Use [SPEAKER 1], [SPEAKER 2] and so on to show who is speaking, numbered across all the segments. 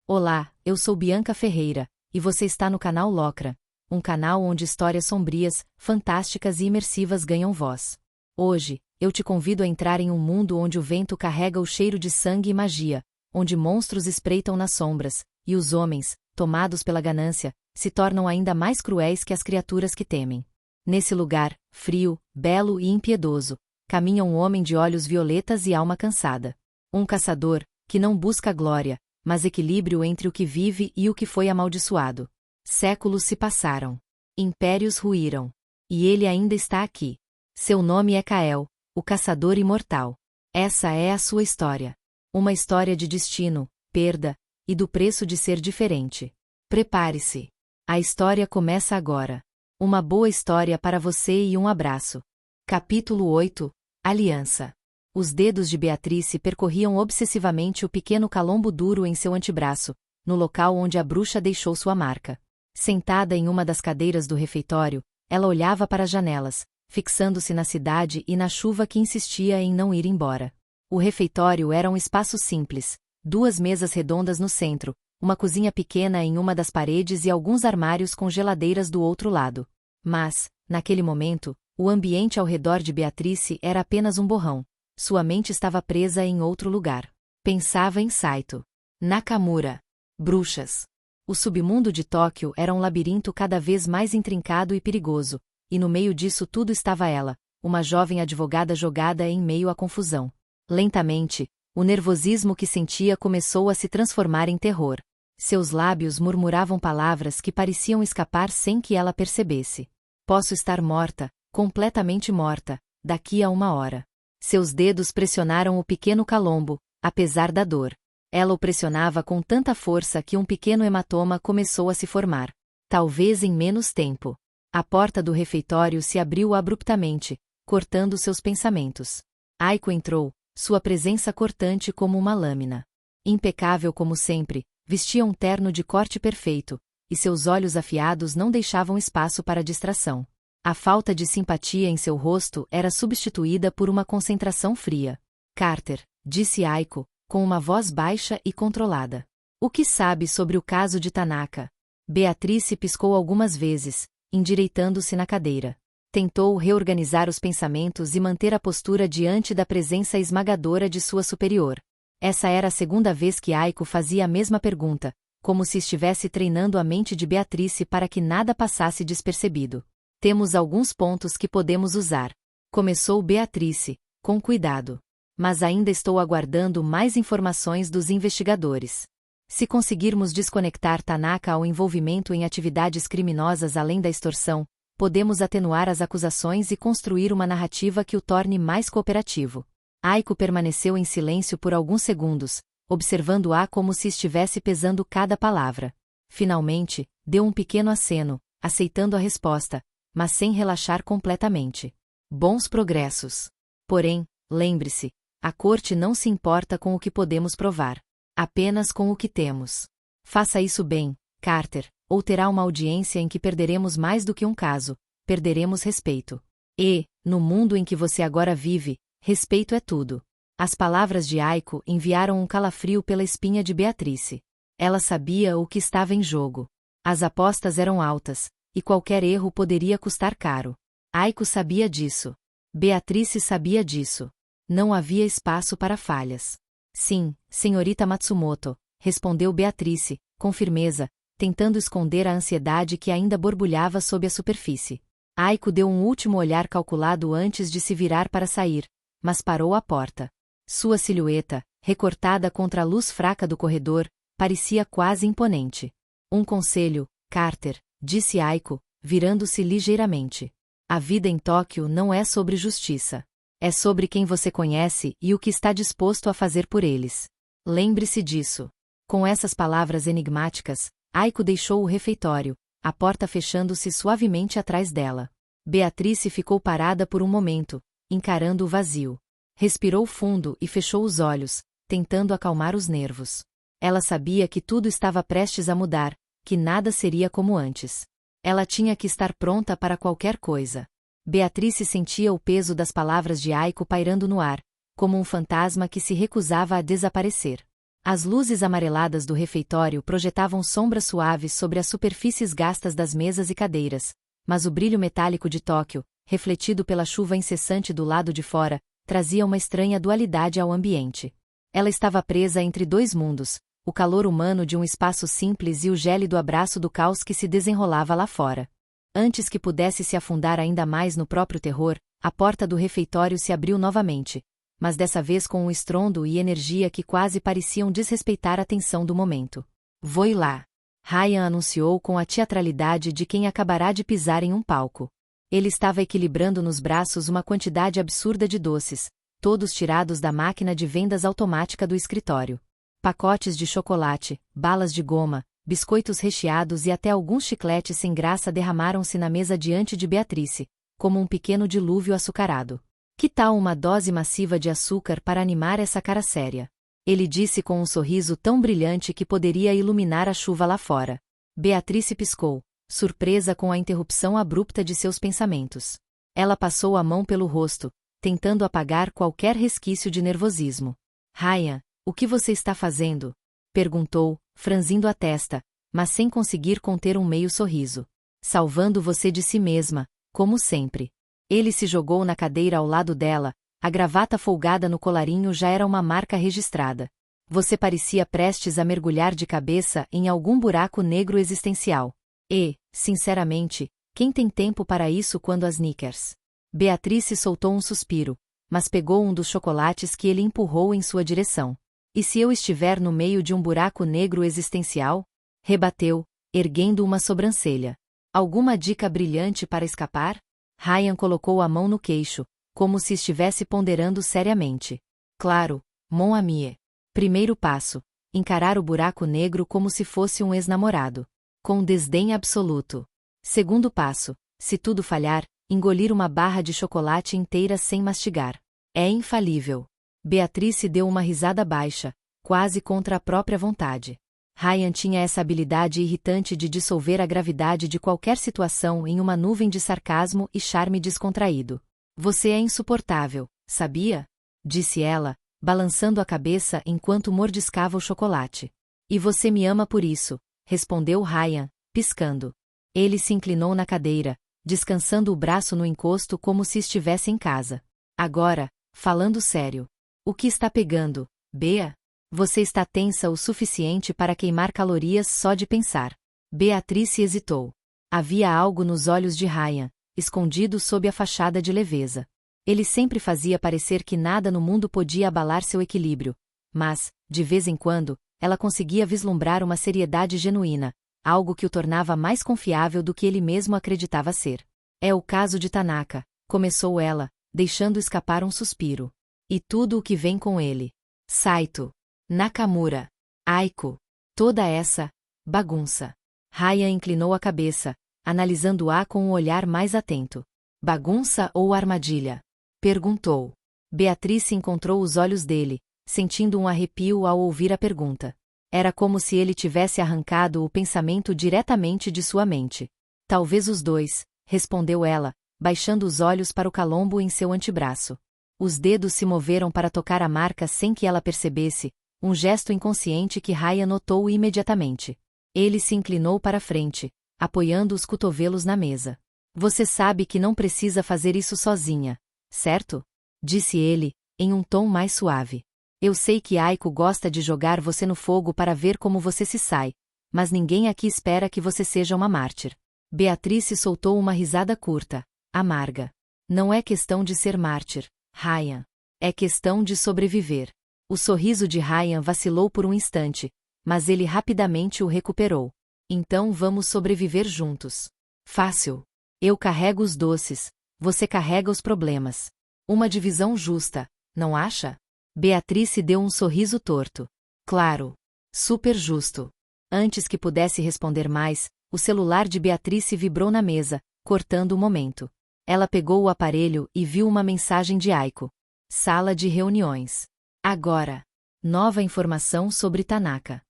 [SPEAKER 1] Olá, eu sou Bianca Ferreira, e você está no canal Locra, um canal onde histórias sombrias, fantásticas e imersivas ganham voz. Hoje, eu te convido a entrar em um mundo onde o vento carrega o cheiro de sangue e magia, onde monstros espreitam nas sombras, e os homens, tomados pela ganância, se tornam ainda mais cruéis que as criaturas que temem. Nesse lugar, frio, belo e impiedoso, caminha um homem de olhos violetas e alma cansada. Um caçador, que não busca glória, mas equilíbrio entre o que vive e o que foi amaldiçoado. Séculos se passaram. Impérios ruíram. E ele ainda está aqui. Seu nome é Kael, o caçador imortal. Essa é a sua história. Uma história de destino, perda, e do preço de ser diferente. Prepare-se. A história começa agora. Uma boa história para você e um abraço. Capítulo 8 – Aliança. Os dedos de Beatrice percorriam obsessivamente o pequeno calombo duro em seu antebraço, no local onde a bruxa deixou sua marca. Sentada em uma das cadeiras do refeitório, ela olhava para as janelas, fixando-se na cidade e na chuva que insistia em não ir embora. O refeitório era um espaço simples, 2 mesas redondas no centro, uma cozinha pequena em uma das paredes e alguns armários com geladeiras do outro lado. Mas, naquele momento, o ambiente ao redor de Beatrice era apenas um borrão. Sua mente estava presa em outro lugar. Pensava em Saito. Nakamura. Bruxas. O submundo de Tóquio era um labirinto cada vez mais intrincado e perigoso, e no meio disso tudo estava ela, uma jovem advogada jogada em meio à confusão. Lentamente, o nervosismo que sentia começou a se transformar em terror. Seus lábios murmuravam palavras que pareciam escapar sem que ela percebesse. Posso estar morta, completamente morta, daqui a 1 hora. Seus dedos pressionaram o pequeno calombo, apesar da dor. Ela o pressionava com tanta força que um pequeno hematoma começou a se formar. Talvez em menos tempo. A porta do refeitório se abriu abruptamente, cortando seus pensamentos. Aiko entrou, sua presença cortante como uma lâmina. Impecável como sempre, vestia um terno de corte perfeito, e seus olhos afiados não deixavam espaço para distração. A falta de simpatia em seu rosto era substituída por uma concentração fria. Carter, disse Aiko, com uma voz baixa e controlada. O que sabe sobre o caso de Tanaka? Beatrice piscou algumas vezes, endireitando-se na cadeira. Tentou reorganizar os pensamentos e manter a postura diante da presença esmagadora de sua superior. Essa era a 2ª vez que Aiko fazia a mesma pergunta, como se estivesse treinando a mente de Beatrice para que nada passasse despercebido. Temos alguns pontos que podemos usar. Começou Beatrice, com cuidado. Mas ainda estou aguardando mais informações dos investigadores. Se conseguirmos desconectar Tanaka ao envolvimento em atividades criminosas além da extorsão, podemos atenuar as acusações e construir uma narrativa que o torne mais cooperativo. Aiko permaneceu em silêncio por alguns segundos, observando-a como se estivesse pesando cada palavra. Finalmente, deu um pequeno aceno, aceitando a resposta, mas sem relaxar completamente. Bons progressos. Porém, lembre-se, a corte não se importa com o que podemos provar, apenas com o que temos. Faça isso bem, Carter, ou terá uma audiência em que perderemos mais do que um caso, perderemos respeito. E, no mundo em que você agora vive, respeito é tudo. As palavras de Aiko enviaram um calafrio pela espinha de Beatrice. Ela sabia o que estava em jogo. As apostas eram altas, e qualquer erro poderia custar caro. Aiko sabia disso. Beatrice sabia disso. Não havia espaço para falhas. Sim, senhorita Matsumoto, respondeu Beatrice, com firmeza, tentando esconder a ansiedade que ainda borbulhava sob a superfície. Aiko deu um último olhar calculado antes de se virar para sair, mas parou à porta. Sua silhueta, recortada contra a luz fraca do corredor, parecia quase imponente. Um conselho, Carter, disse Aiko, virando-se ligeiramente. A vida em Tóquio não é sobre justiça. É sobre quem você conhece e o que está disposto a fazer por eles. Lembre-se disso. Com essas palavras enigmáticas, Aiko deixou o refeitório, a porta fechando-se suavemente atrás dela. Beatrice ficou parada por um momento, encarando o vazio. Respirou fundo e fechou os olhos, tentando acalmar os nervos. Ela sabia que tudo estava prestes a mudar, que nada seria como antes. Ela tinha que estar pronta para qualquer coisa. Beatrice sentia o peso das palavras de Aiko pairando no ar, como um fantasma que se recusava a desaparecer. As luzes amareladas do refeitório projetavam sombras suaves sobre as superfícies gastas das mesas e cadeiras, mas o brilho metálico de Tóquio, refletido pela chuva incessante do lado de fora, trazia uma estranha dualidade ao ambiente. Ela estava presa entre dois mundos, o calor humano de um espaço simples e o gélido abraço do caos que se desenrolava lá fora. Antes que pudesse se afundar ainda mais no próprio terror, a porta do refeitório se abriu novamente, mas dessa vez com um estrondo e energia que quase pareciam desrespeitar a tensão do momento. "Vou lá", Ryan anunciou com a teatralidade de quem acabará de pisar em um palco. Ele estava equilibrando nos braços uma quantidade absurda de doces, todos tirados da máquina de vendas automática do escritório. Pacotes de chocolate, balas de goma, biscoitos recheados e até alguns chicletes sem graça derramaram-se na mesa diante de Beatrice, como um pequeno dilúvio açucarado. "Que tal uma dose massiva de açúcar para animar essa cara séria?" Ele disse com um sorriso tão brilhante que poderia iluminar a chuva lá fora. Beatrice piscou, surpresa com a interrupção abrupta de seus pensamentos. Ela passou a mão pelo rosto, tentando apagar qualquer resquício de nervosismo. "Ryan, o que você está fazendo?" perguntou, franzindo a testa, mas sem conseguir conter um meio sorriso. "Salvando você de si mesma, como sempre." Ele se jogou na cadeira ao lado dela, a gravata folgada no colarinho já era uma marca registrada. "Você parecia prestes a mergulhar de cabeça em algum buraco negro existencial. E, sinceramente, quem tem tempo para isso quando as Snickers?" Beatrice soltou um suspiro, mas pegou um dos chocolates que ele empurrou em sua direção. "E se eu estiver no meio de um buraco negro existencial?" rebateu, erguendo uma sobrancelha. "Alguma dica brilhante para escapar?" Ryan colocou a mão no queixo, como se estivesse ponderando seriamente. "Claro, mon ami. Primeiro passo: encarar o buraco negro como se fosse um ex-namorado. Com desdém absoluto. Segundo passo: se tudo falhar, engolir uma barra de chocolate inteira sem mastigar. É infalível." Beatrice deu uma risada baixa, quase contra a própria vontade. Ryan tinha essa habilidade irritante de dissolver a gravidade de qualquer situação em uma nuvem de sarcasmo e charme descontraído. "Você é insuportável, sabia?" disse ela, balançando a cabeça enquanto mordiscava o chocolate. "E você me ama por isso", respondeu Ryan, piscando. Ele se inclinou na cadeira, descansando o braço no encosto como se estivesse em casa. "Agora, falando sério. O que está pegando, Bea? Você está tensa o suficiente para queimar calorias só de pensar." Beatrice hesitou. Havia algo nos olhos de Ryan, escondido sob a fachada de leveza. Ele sempre fazia parecer que nada no mundo podia abalar seu equilíbrio, mas, de vez em quando, ela conseguia vislumbrar uma seriedade genuína, algo que o tornava mais confiável do que ele mesmo acreditava ser. "É o caso de Tanaka", começou ela, deixando escapar um suspiro. "E tudo o que vem com ele. Saito, Nakamura, Aiko, toda essa bagunça." Ryan inclinou a cabeça, analisando-a com um olhar mais atento. "Bagunça ou armadilha?" perguntou. Beatrice encontrou os olhos dele, sentindo um arrepio ao ouvir a pergunta. Era como se ele tivesse arrancado o pensamento diretamente de sua mente. "Talvez os dois", respondeu ela, baixando os olhos para o calombo em seu antebraço. Os dedos se moveram para tocar a marca sem que ela percebesse, um gesto inconsciente que Ryan notou imediatamente. Ele se inclinou para frente, apoiando os cotovelos na mesa. "Você sabe que não precisa fazer isso sozinha, certo?" disse ele, em um tom mais suave. "Eu sei que Aiko gosta de jogar você no fogo para ver como você se sai, mas ninguém aqui espera que você seja uma mártir." Beatrice soltou uma risada curta, amarga. "Não é questão de ser mártir, Ryan. É questão de sobreviver." O sorriso de Ryan vacilou por um instante, mas ele rapidamente o recuperou. "Então vamos sobreviver juntos. Fácil. Eu carrego os doces, você carrega os problemas. Uma divisão justa, não acha?" Beatrice deu um sorriso torto. "Claro. Super justo." Antes que pudesse responder mais, o celular de Beatrice vibrou na mesa, cortando o momento. Ela pegou o aparelho e viu uma mensagem de Aiko. "Sala de reuniões. Agora. Nova informação sobre Tanaka."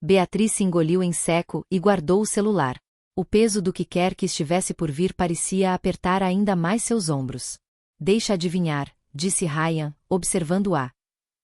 [SPEAKER 1] Beatrice engoliu em seco e guardou o celular. O peso do que quer que estivesse por vir parecia apertar ainda mais seus ombros. "Deixa adivinhar", disse Ryan, observando-a.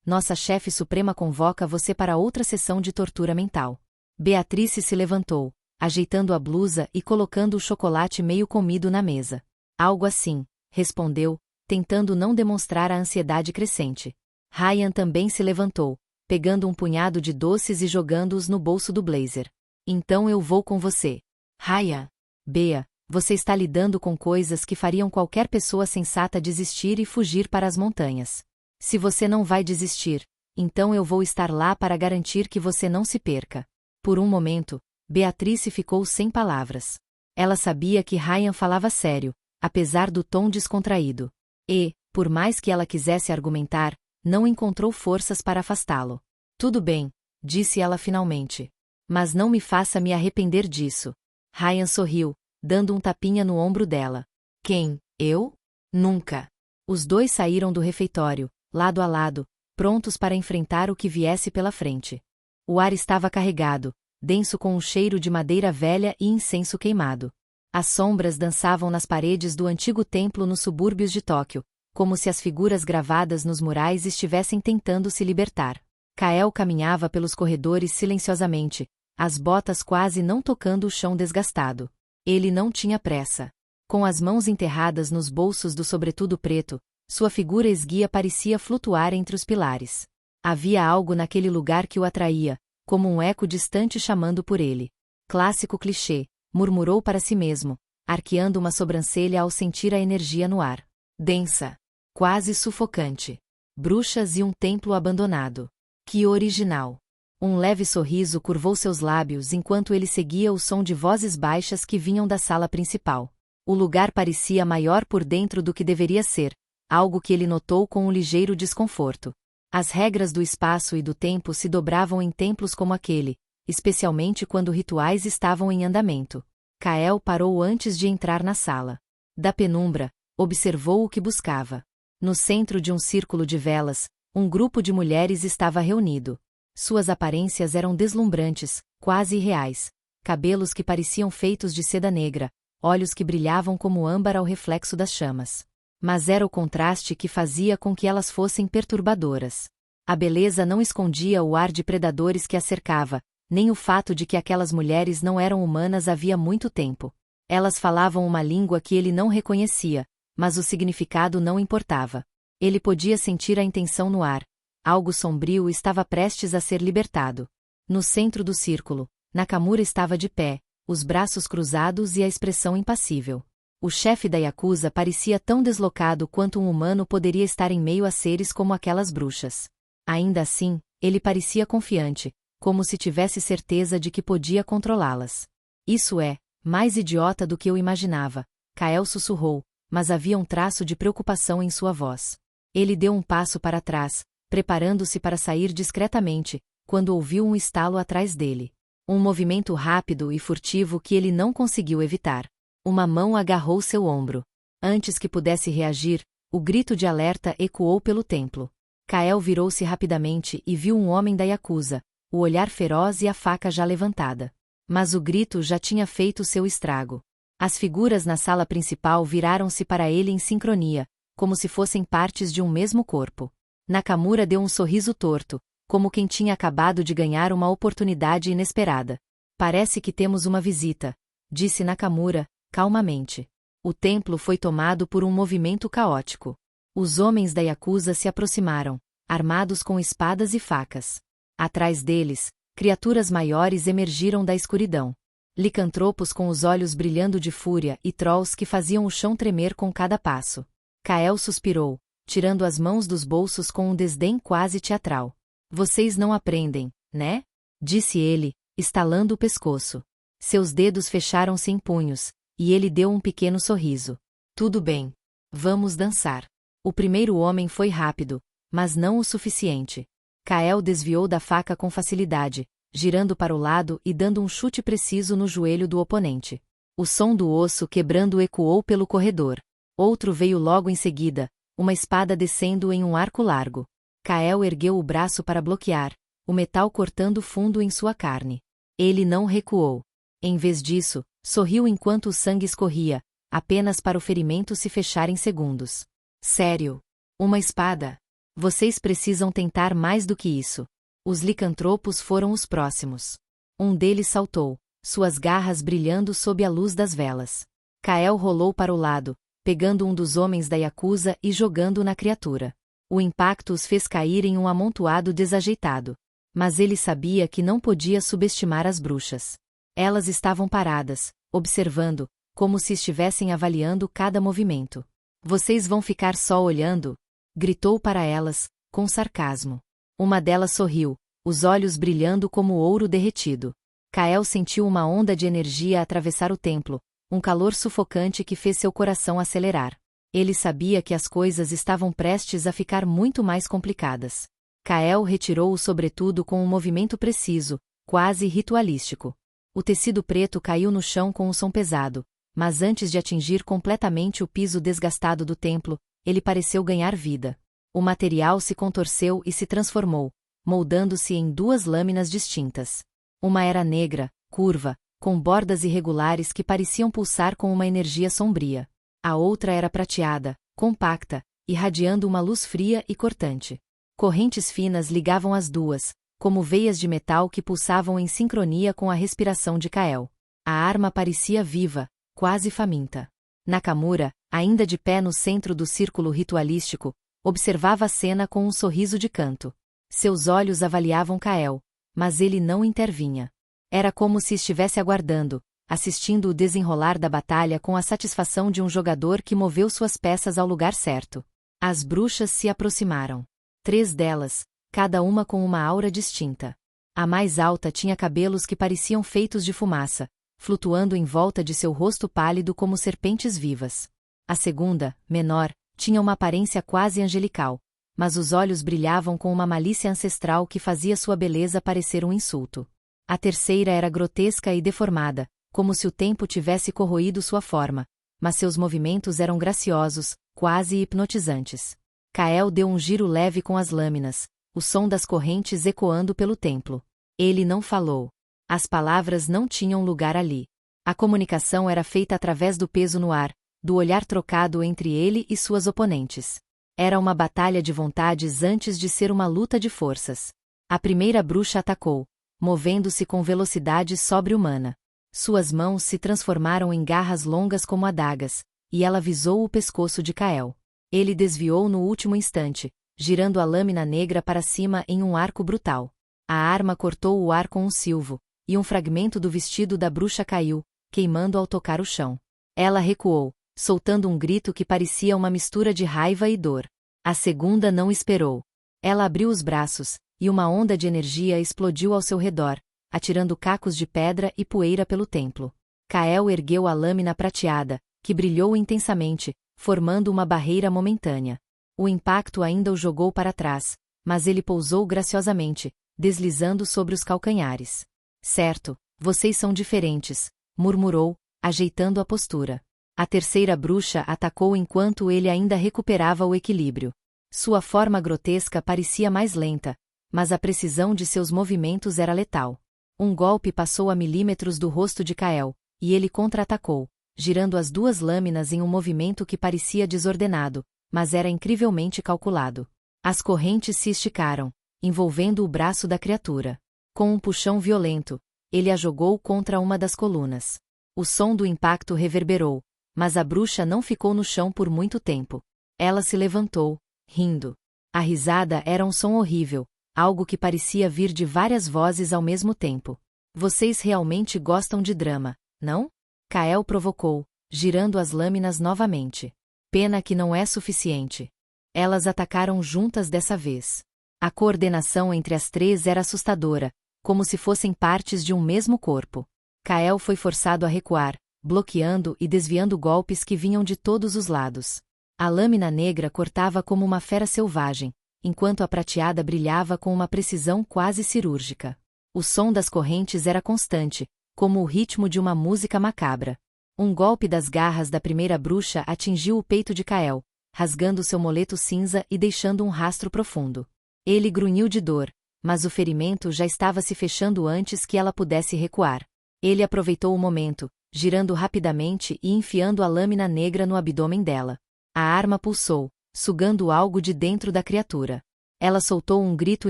[SPEAKER 1] nossa chefe suprema convoca você para outra sessão de tortura mental. Beatrice se levantou, ajeitando a blusa e colocando o chocolate meio comido na mesa. Algo assim, respondeu, tentando não demonstrar a ansiedade crescente. Ryan também se levantou, pegando um punhado de doces e jogando-os no bolso do blazer. Então eu vou com você. Ryan. Bea, você está lidando com coisas que fariam qualquer pessoa sensata desistir e fugir para as montanhas. Se você não vai desistir, então eu vou estar lá para garantir que você não se perca. Por um momento, Beatrice ficou sem palavras. Ela sabia que Ryan falava sério, apesar do tom descontraído. E, por mais que ela quisesse argumentar, não encontrou forças para afastá-lo. Tudo bem, disse ela finalmente. Mas não me faça me arrepender disso. Ryan sorriu, dando um tapinha no ombro dela. Quem, eu? Nunca. Os dois saíram do refeitório, lado a lado, prontos para enfrentar o que viesse pela frente. O ar estava carregado, denso com um cheiro de madeira velha e incenso queimado. As sombras dançavam nas paredes do antigo templo nos subúrbios de Tóquio, como se as figuras gravadas nos murais estivessem tentando se libertar. Kael caminhava pelos corredores silenciosamente, as botas quase não tocando o chão desgastado. Ele não tinha pressa. Com as mãos enterradas nos bolsos do sobretudo preto, sua figura esguia parecia flutuar entre os pilares. Havia algo naquele lugar que o atraía, como um eco distante chamando por ele. Clássico clichê, murmurou para si mesmo, arqueando uma sobrancelha ao sentir a energia no ar. Densa. Quase sufocante. Bruxas e um templo abandonado. Que original. Um leve sorriso curvou seus lábios enquanto ele seguia o som de vozes baixas que vinham da sala principal. O lugar parecia maior por dentro do que deveria ser, algo que ele notou com um ligeiro desconforto. As regras do espaço e do tempo se dobravam em templos como aquele, especialmente quando rituais estavam em andamento. Kael parou antes de entrar na sala. Da penumbra, observou o que buscava. No centro de um círculo de velas, um grupo de mulheres estava reunido. Suas aparências eram deslumbrantes, quase irreais. Cabelos que pareciam feitos de seda negra, olhos que brilhavam como âmbar ao reflexo das chamas. Mas era o contraste que fazia com que elas fossem perturbadoras. A beleza não escondia o ar de predadores que a cercava, nem o fato de que aquelas mulheres não eram humanas havia muito tempo. Elas falavam uma língua que ele não reconhecia, mas o significado não importava. Ele podia sentir a intenção no ar. Algo sombrio estava prestes a ser libertado. No centro do círculo, Nakamura estava de pé, os braços cruzados e a expressão impassível. O chefe da Yakuza parecia tão deslocado quanto um humano poderia estar em meio a seres como aquelas bruxas. Ainda assim, ele parecia confiante, como se tivesse certeza de que podia controlá-las. Isso é, mais idiota do que eu imaginava, Kael sussurrou, mas havia um traço de preocupação em sua voz. Ele deu um passo para trás, preparando-se para sair discretamente, quando ouviu um estalo atrás dele. Um movimento rápido e furtivo que ele não conseguiu evitar. Uma mão agarrou seu ombro. Antes que pudesse reagir, o grito de alerta ecoou pelo templo. Kael virou-se rapidamente e viu um homem da Yakuza, o olhar feroz e a faca já levantada. Mas o grito já tinha feito seu estrago. As figuras na sala principal viraram-se para ele em sincronia, como se fossem partes de um mesmo corpo. Nakamura deu um sorriso torto, como quem tinha acabado de ganhar uma oportunidade inesperada. Parece que temos uma visita, disse Nakamura, calmamente. O templo foi tomado por um movimento caótico. Os homens da Yakuza se aproximaram, armados com espadas e facas. Atrás deles, criaturas maiores emergiram da escuridão. Licantropos com os olhos brilhando de fúria e trolls que faziam o chão tremer com cada passo. Kael suspirou, tirando as mãos dos bolsos com um desdém quase teatral. Vocês não aprendem, né? Disse ele, estalando o pescoço. Seus dedos fecharam-se em punhos, e ele deu um pequeno sorriso. Tudo bem. Vamos dançar. O primeiro homem foi rápido, mas não o suficiente. Kael desviou da faca com facilidade, girando para o lado e dando um chute preciso no joelho do oponente. O som do osso quebrando ecoou pelo corredor. Outro veio logo em seguida, uma espada descendo em um arco largo. Kael ergueu o braço para bloquear, o metal cortando fundo em sua carne. Ele não recuou. Em vez disso, sorriu enquanto o sangue escorria, apenas para o ferimento se fechar em segundos. Sério? Uma espada? Vocês precisam tentar mais do que isso. Os licantropos foram os próximos. Um deles saltou, suas garras brilhando sob a luz das velas. Kael rolou para o lado, pegando um dos homens da Yakuza e jogando na criatura. O impacto os fez cair em um amontoado desajeitado. Mas ele sabia que não podia subestimar as bruxas. Elas estavam paradas, observando, como se estivessem avaliando cada movimento. Vocês vão ficar só olhando? Gritou para elas, com sarcasmo. Uma delas sorriu, os olhos brilhando como ouro derretido. Kael sentiu uma onda de energia atravessar o templo, um calor sufocante que fez seu coração acelerar. Ele sabia que as coisas estavam prestes a ficar muito mais complicadas. Kael retirou o sobretudo com um movimento preciso, quase ritualístico. O tecido preto caiu no chão com um som pesado, mas antes de atingir completamente o piso desgastado do templo, ele pareceu ganhar vida. O material se contorceu e se transformou, moldando-se em duas lâminas distintas. Uma era negra, curva, com bordas irregulares que pareciam pulsar com uma energia sombria. A outra era prateada, compacta, irradiando uma luz fria e cortante. Correntes finas ligavam as duas, como veias de metal que pulsavam em sincronia com a respiração de Kael. A arma parecia viva, quase faminta. Nakamura, ainda de pé no centro do círculo ritualístico, observava a cena com um sorriso de canto. Seus olhos avaliavam Kael, mas ele não intervinha. Era como se estivesse aguardando, assistindo o desenrolar da batalha com a satisfação de um jogador que moveu suas peças ao lugar certo. As bruxas se aproximaram. 3 delas, cada uma com uma aura distinta. A mais alta tinha cabelos que pareciam feitos de fumaça, flutuando em volta de seu rosto pálido como serpentes vivas. A segunda, menor, tinha uma aparência quase angelical, mas os olhos brilhavam com uma malícia ancestral que fazia sua beleza parecer um insulto. A terceira era grotesca e deformada, como se o tempo tivesse corroído sua forma, mas seus movimentos eram graciosos, quase hipnotizantes. Kael deu um giro leve com as lâminas, o som das correntes ecoando pelo templo. Ele não falou. As palavras não tinham lugar ali. A comunicação era feita através do peso no ar, do olhar trocado entre ele e suas oponentes. Era uma batalha de vontades antes de ser uma luta de forças. A primeira bruxa atacou, movendo-se com velocidade sobre-humana. Suas mãos se transformaram em garras longas como adagas, e ela visou o pescoço de Kael. Ele desviou no último instante, girando a lâmina negra para cima em um arco brutal. A arma cortou o ar com um silvo, e um fragmento do vestido da bruxa caiu, queimando ao tocar o chão. Ela recuou, soltando um grito que parecia uma mistura de raiva e dor. A segunda não esperou. Ela abriu os braços, e uma onda de energia explodiu ao seu redor, atirando cacos de pedra e poeira pelo templo. Kael ergueu a lâmina prateada, que brilhou intensamente, formando uma barreira momentânea. O impacto ainda o jogou para trás, mas ele pousou graciosamente, deslizando sobre os calcanhares. Certo, vocês são diferentes, murmurou, ajeitando a postura. A terceira bruxa atacou enquanto ele ainda recuperava o equilíbrio. Sua forma grotesca parecia mais lenta, mas a precisão de seus movimentos era letal. Um golpe passou a milímetros do rosto de Kael, e ele contra-atacou, girando as duas lâminas em um movimento que parecia desordenado, mas era incrivelmente calculado. As correntes se esticaram, envolvendo o braço da criatura. Com um puxão violento, ele a jogou contra uma das colunas. O som do impacto reverberou, mas a bruxa não ficou no chão por muito tempo. Ela se levantou, rindo. A risada era um som horrível, algo que parecia vir de várias vozes ao mesmo tempo. Vocês realmente gostam de drama, não? Kael provocou, girando as lâminas novamente. Pena que não é suficiente. Elas atacaram juntas dessa vez. A coordenação entre as 3 era assustadora, como se fossem partes de um mesmo corpo. Kael foi forçado a recuar, bloqueando e desviando golpes que vinham de todos os lados. A lâmina negra cortava como uma fera selvagem, enquanto a prateada brilhava com uma precisão quase cirúrgica. O som das correntes era constante, como o ritmo de uma música macabra. Um golpe das garras da primeira bruxa atingiu o peito de Kael, rasgando seu moleto cinza e deixando um rastro profundo. Ele grunhiu de dor, mas o ferimento já estava se fechando antes que ela pudesse recuar. Ele aproveitou o momento, girando rapidamente e enfiando a lâmina negra no abdômen dela. A arma pulsou, sugando algo de dentro da criatura. Ela soltou um grito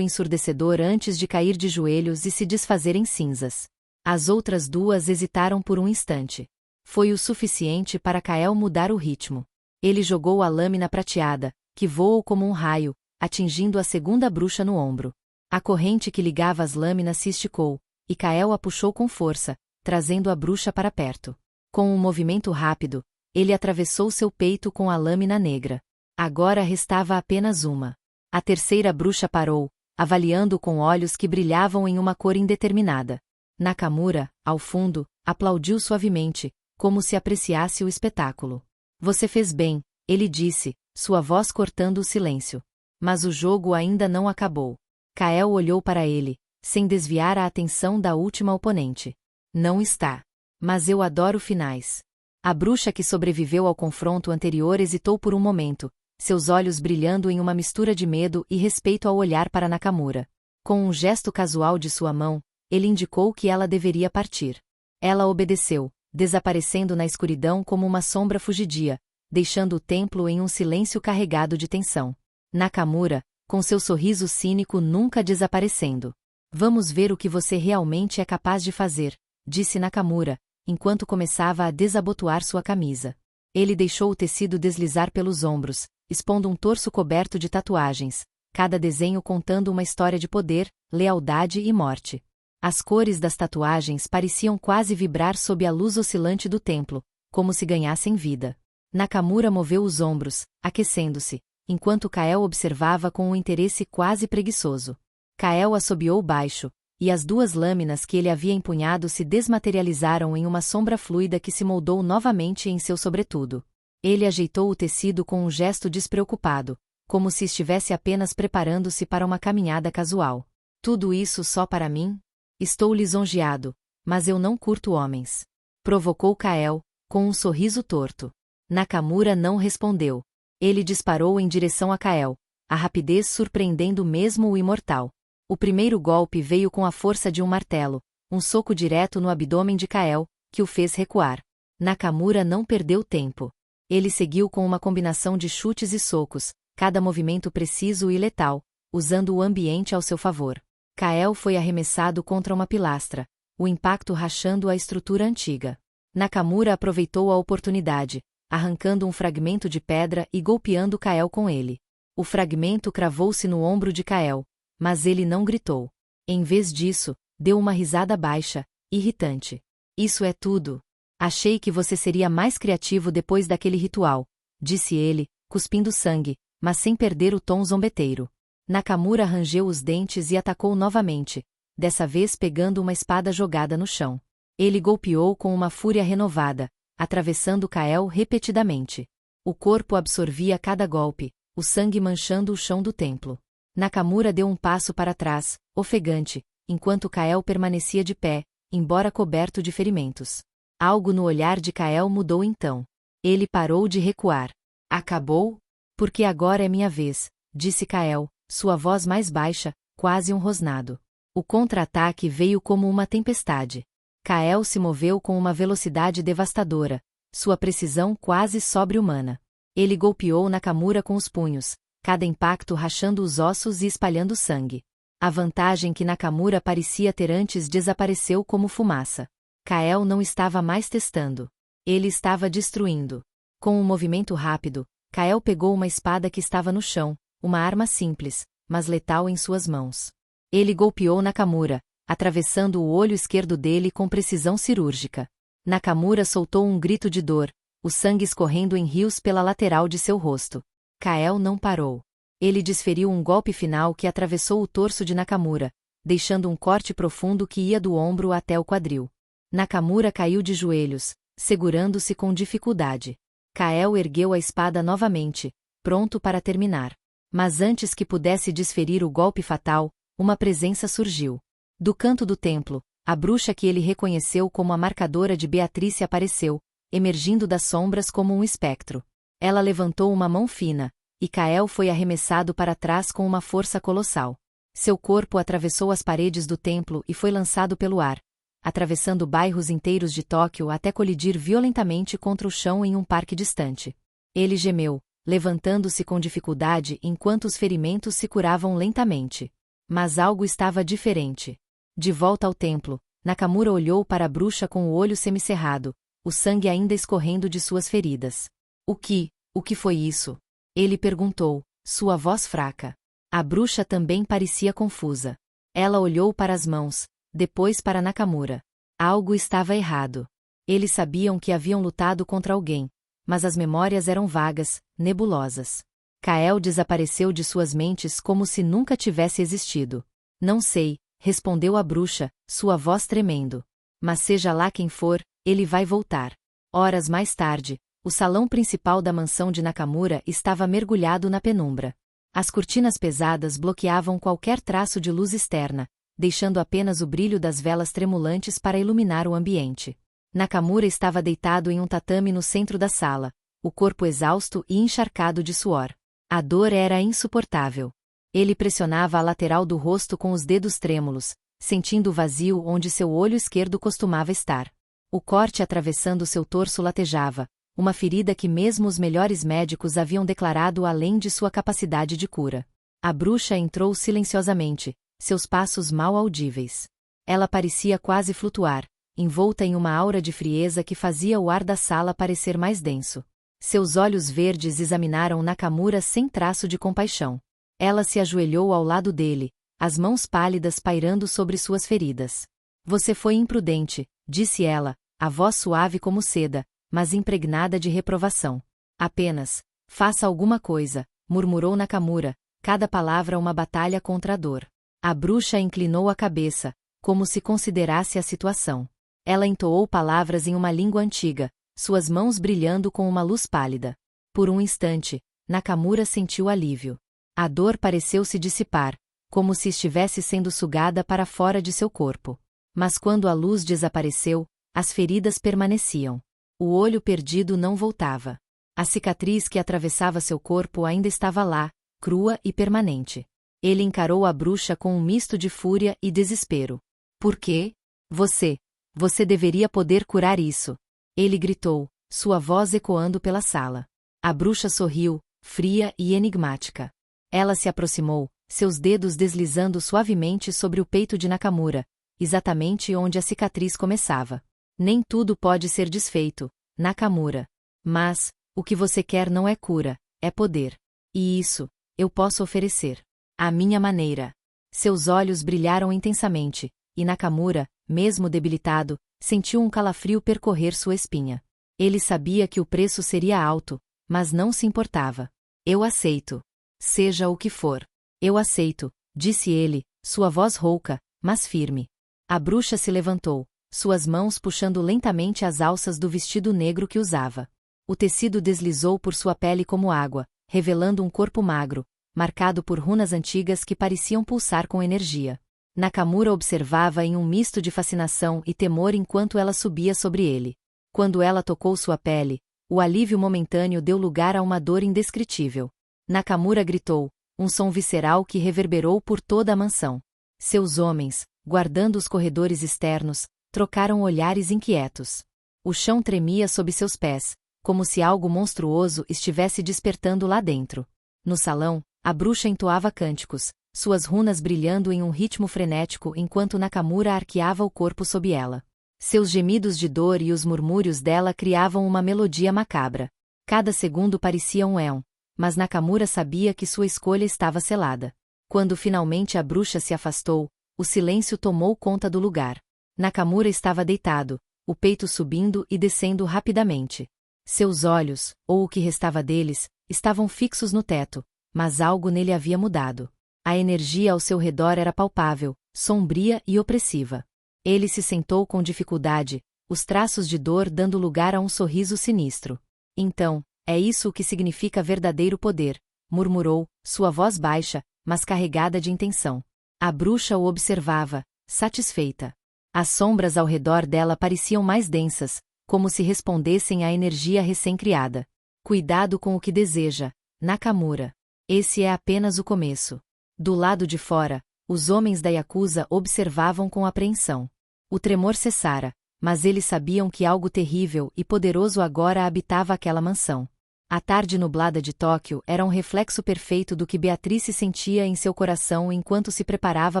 [SPEAKER 1] ensurdecedor antes de cair de joelhos e se desfazer em cinzas. As outras duas hesitaram por um instante. Foi o suficiente para Kael mudar o ritmo. Ele jogou a lâmina prateada, que voou como um raio, atingindo a segunda bruxa no ombro. A corrente que ligava as lâminas se esticou, e Kael a puxou com força, trazendo a bruxa para perto. Com um movimento rápido, ele atravessou seu peito com a lâmina negra. Agora restava apenas uma. A terceira bruxa parou, avaliando com olhos que brilhavam em uma cor indeterminada. Nakamura, ao fundo, aplaudiu suavemente, como se apreciasse o espetáculo. Você fez bem, ele disse, sua voz cortando o silêncio. Mas o jogo ainda não acabou. Kael olhou para ele, sem desviar a atenção da última oponente. Não está. Mas eu adoro finais. A bruxa que sobreviveu ao confronto anterior hesitou por um momento, seus olhos brilhando em uma mistura de medo e respeito ao olhar para Nakamura. Com um gesto casual de sua mão, ele indicou que ela deveria partir. Ela obedeceu, desaparecendo na escuridão como uma sombra fugidia, deixando o templo em um silêncio carregado de tensão. Nakamura, com seu sorriso cínico nunca desaparecendo. Vamos ver o que você realmente é capaz de fazer, disse Nakamura, enquanto começava a desabotoar sua camisa. Ele deixou o tecido deslizar pelos ombros, expondo um torso coberto de tatuagens, cada desenho contando uma história de poder, lealdade e morte. As cores das tatuagens pareciam quase vibrar sob a luz oscilante do templo, como se ganhassem vida. Nakamura moveu os ombros, aquecendo-se, enquanto Kael observava com um interesse quase preguiçoso. Kael assobiou baixo, e as duas lâminas que ele havia empunhado se desmaterializaram em uma sombra fluida que se moldou novamente em seu sobretudo. Ele ajeitou o tecido com um gesto despreocupado, como se estivesse apenas preparando-se para uma caminhada casual. Tudo isso só para mim? Estou lisonjeado, mas eu não curto homens. Provocou Kael, com um sorriso torto. Nakamura não respondeu. Ele disparou em direção a Kael, a rapidez surpreendendo mesmo o imortal. O primeiro golpe veio com a força de um martelo, um soco direto no abdômen de Kael, que o fez recuar. Nakamura não perdeu tempo. Ele seguiu com uma combinação de chutes e socos, cada movimento preciso e letal, usando o ambiente ao seu favor. Kael foi arremessado contra uma pilastra, o impacto rachando a estrutura antiga. Nakamura aproveitou a oportunidade, arrancando um fragmento de pedra e golpeando Kael com ele. O fragmento cravou-se no ombro de Kael, mas ele não gritou. Em vez disso, deu uma risada baixa, irritante. Isso é tudo. Achei que você seria mais criativo depois daquele ritual, disse ele, cuspindo sangue, mas sem perder o tom zombeteiro. Nakamura rangeu os dentes e atacou novamente, dessa vez pegando uma espada jogada no chão. Ele golpeou com uma fúria renovada, atravessando Kael repetidamente. O corpo absorvia cada golpe, o sangue manchando o chão do templo. Nakamura deu um passo para trás, ofegante, enquanto Kael permanecia de pé, embora coberto de ferimentos. Algo no olhar de Kael mudou então. Ele parou de recuar. Acabou? Porque agora é minha vez, disse Kael, sua voz mais baixa, quase um rosnado. O contra-ataque veio como uma tempestade. Kael se moveu com uma velocidade devastadora, sua precisão quase sobre-humana. Ele golpeou Nakamura com os punhos, cada impacto rachando os ossos e espalhando sangue. A vantagem que Nakamura parecia ter antes desapareceu como fumaça. Kael não estava mais testando. Ele estava destruindo. Com um movimento rápido, Kael pegou uma espada que estava no chão, uma arma simples, mas letal em suas mãos. Ele golpeou Nakamura, atravessando o olho esquerdo dele com precisão cirúrgica. Nakamura soltou um grito de dor, o sangue escorrendo em rios pela lateral de seu rosto. Kael não parou. Ele desferiu um golpe final que atravessou o torso de Nakamura, deixando um corte profundo que ia do ombro até o quadril. Nakamura caiu de joelhos, segurando-se com dificuldade. Kael ergueu a espada novamente, pronto para terminar. Mas antes que pudesse desferir o golpe fatal, uma presença surgiu. Do canto do templo, a bruxa que ele reconheceu como a marcadora de Beatrice apareceu, emergindo das sombras como um espectro. Ela levantou uma mão fina, e Kael foi arremessado para trás com uma força colossal. Seu corpo atravessou as paredes do templo e foi lançado pelo ar, atravessando bairros inteiros de Tóquio até colidir violentamente contra o chão em um parque distante. Ele gemeu, levantando-se com dificuldade enquanto os ferimentos se curavam lentamente. Mas algo estava diferente. De volta ao templo, Nakamura olhou para a bruxa com o olho semicerrado, o sangue ainda escorrendo de suas feridas. O que foi isso? Ele perguntou, sua voz fraca. A bruxa também parecia confusa. Ela olhou para as mãos, depois para Nakamura. Algo estava errado. Eles sabiam que haviam lutado contra alguém, mas as memórias eram vagas, nebulosas. Kael desapareceu de suas mentes como se nunca tivesse existido. Não sei, respondeu a bruxa, sua voz tremendo. Mas seja lá quem for, ele vai voltar. Horas mais tarde, o salão principal da mansão de Nakamura estava mergulhado na penumbra. As cortinas pesadas bloqueavam qualquer traço de luz externa, deixando apenas o brilho das velas tremulantes para iluminar o ambiente. Nakamura estava deitado em um tatame no centro da sala, o corpo exausto e encharcado de suor. A dor era insuportável. Ele pressionava a lateral do rosto com os dedos trêmulos, sentindo o vazio onde seu olho esquerdo costumava estar. O corte atravessando seu torso latejava, uma ferida que mesmo os melhores médicos haviam declarado além de sua capacidade de cura. A bruxa entrou silenciosamente, seus passos mal audíveis. Ela parecia quase flutuar, envolta em uma aura de frieza que fazia o ar da sala parecer mais denso. Seus olhos verdes examinaram Nakamura sem traço de compaixão. Ela se ajoelhou ao lado dele, as mãos pálidas pairando sobre suas feridas. Você foi imprudente, disse ela, a voz suave como seda, mas impregnada de reprovação. Apenas, faça alguma coisa, murmurou Nakamura, cada palavra uma batalha contra a dor. A bruxa inclinou a cabeça, como se considerasse a situação. Ela entoou palavras em uma língua antiga, suas mãos brilhando com uma luz pálida. Por um instante, Nakamura sentiu alívio. A dor pareceu se dissipar, como se estivesse sendo sugada para fora de seu corpo. Mas quando a luz desapareceu, as feridas permaneciam. O olho perdido não voltava. A cicatriz que atravessava seu corpo ainda estava lá, crua e permanente. Ele encarou a bruxa com um misto de fúria e desespero. Por quê? Você deveria poder curar isso. Ele gritou, sua voz ecoando pela sala. A bruxa sorriu, fria e enigmática. Ela se aproximou, seus dedos deslizando suavemente sobre o peito de Nakamura, exatamente onde a cicatriz começava. Nem tudo pode ser desfeito, Nakamura. Mas, o que você quer não é cura, é poder. E isso, eu posso oferecer. À minha maneira. Seus olhos brilharam intensamente, e Nakamura, mesmo debilitado, sentiu um calafrio percorrer sua espinha. Ele sabia que o preço seria alto, mas não se importava. Eu aceito. Seja o que for. Eu aceito, disse ele, sua voz rouca, mas firme. A bruxa se levantou, suas mãos puxando lentamente as alças do vestido negro que usava. O tecido deslizou por sua pele como água, revelando um corpo magro, marcado por runas antigas que pareciam pulsar com energia. Nakamura observava em um misto de fascinação e temor enquanto ela subia sobre ele. Quando ela tocou sua pele, o alívio momentâneo deu lugar a uma dor indescritível. Nakamura gritou, um som visceral que reverberou por toda a mansão. Seus homens, guardando os corredores externos, trocaram olhares inquietos. O chão tremia sob seus pés, como se algo monstruoso estivesse despertando lá dentro. No salão, a bruxa entoava cânticos, suas runas brilhando em um ritmo frenético enquanto Nakamura arqueava o corpo sob ela. Seus gemidos de dor e os murmúrios dela criavam uma melodia macabra. Cada segundo parecia um éon, mas Nakamura sabia que sua escolha estava selada. Quando finalmente a bruxa se afastou, o silêncio tomou conta do lugar. Nakamura estava deitado, o peito subindo e descendo rapidamente. Seus olhos, ou o que restava deles, estavam fixos no teto, mas algo nele havia mudado. A energia ao seu redor era palpável, sombria e opressiva. Ele se sentou com dificuldade, os traços de dor dando lugar a um sorriso sinistro. Então, é isso o que significa verdadeiro poder, murmurou, sua voz baixa, mas carregada de intenção. A bruxa o observava, satisfeita. As sombras ao redor dela pareciam mais densas, como se respondessem à energia recém-criada. Cuidado com o que deseja, Nakamura. Esse é apenas o começo. Do lado de fora, os homens da Yakuza observavam com apreensão. O tremor cessara, mas eles sabiam que algo terrível e poderoso agora habitava aquela mansão. A tarde nublada de Tóquio era um reflexo perfeito do que Beatrice sentia em seu coração enquanto se preparava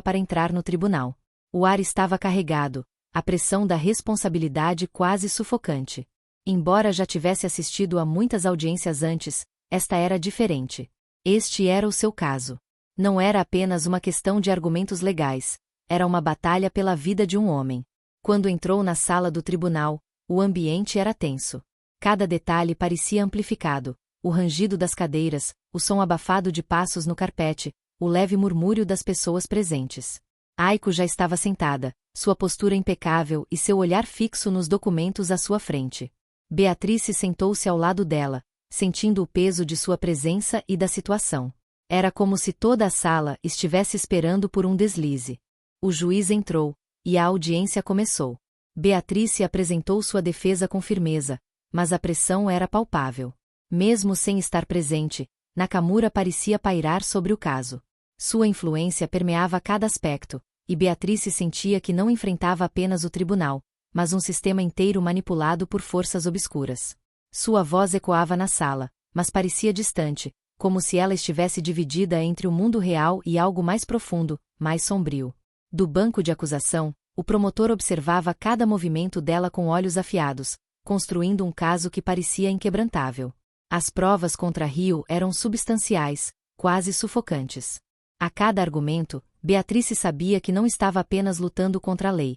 [SPEAKER 1] para entrar no tribunal. O ar estava carregado, a pressão da responsabilidade quase sufocante. Embora já tivesse assistido a muitas audiências antes, esta era diferente. Este era o seu caso. Não era apenas uma questão de argumentos legais, era uma batalha pela vida de um homem. Quando entrou na sala do tribunal, o ambiente era tenso. Cada detalhe parecia amplificado: o rangido das cadeiras, o som abafado de passos no carpete, o leve murmúrio das pessoas presentes. Aiko já estava sentada, sua postura impecável e seu olhar fixo nos documentos à sua frente. Beatrice sentou-se ao lado dela, sentindo o peso de sua presença e da situação. Era como se toda a sala estivesse esperando por um deslize. O juiz entrou, e a audiência começou. Beatrice apresentou sua defesa com firmeza, mas a pressão era palpável. Mesmo sem estar presente, Nakamura parecia pairar sobre o caso. Sua influência permeava cada aspecto, e Beatrice sentia que não enfrentava apenas o tribunal, mas um sistema inteiro manipulado por forças obscuras. Sua voz ecoava na sala, mas parecia distante, como se ela estivesse dividida entre o mundo real e algo mais profundo, mais sombrio. Do banco de acusação, o promotor observava cada movimento dela com olhos afiados, construindo um caso que parecia inquebrantável. As provas contra Ryo eram substanciais, quase sufocantes. A cada argumento, Beatrice sabia que não estava apenas lutando contra a lei.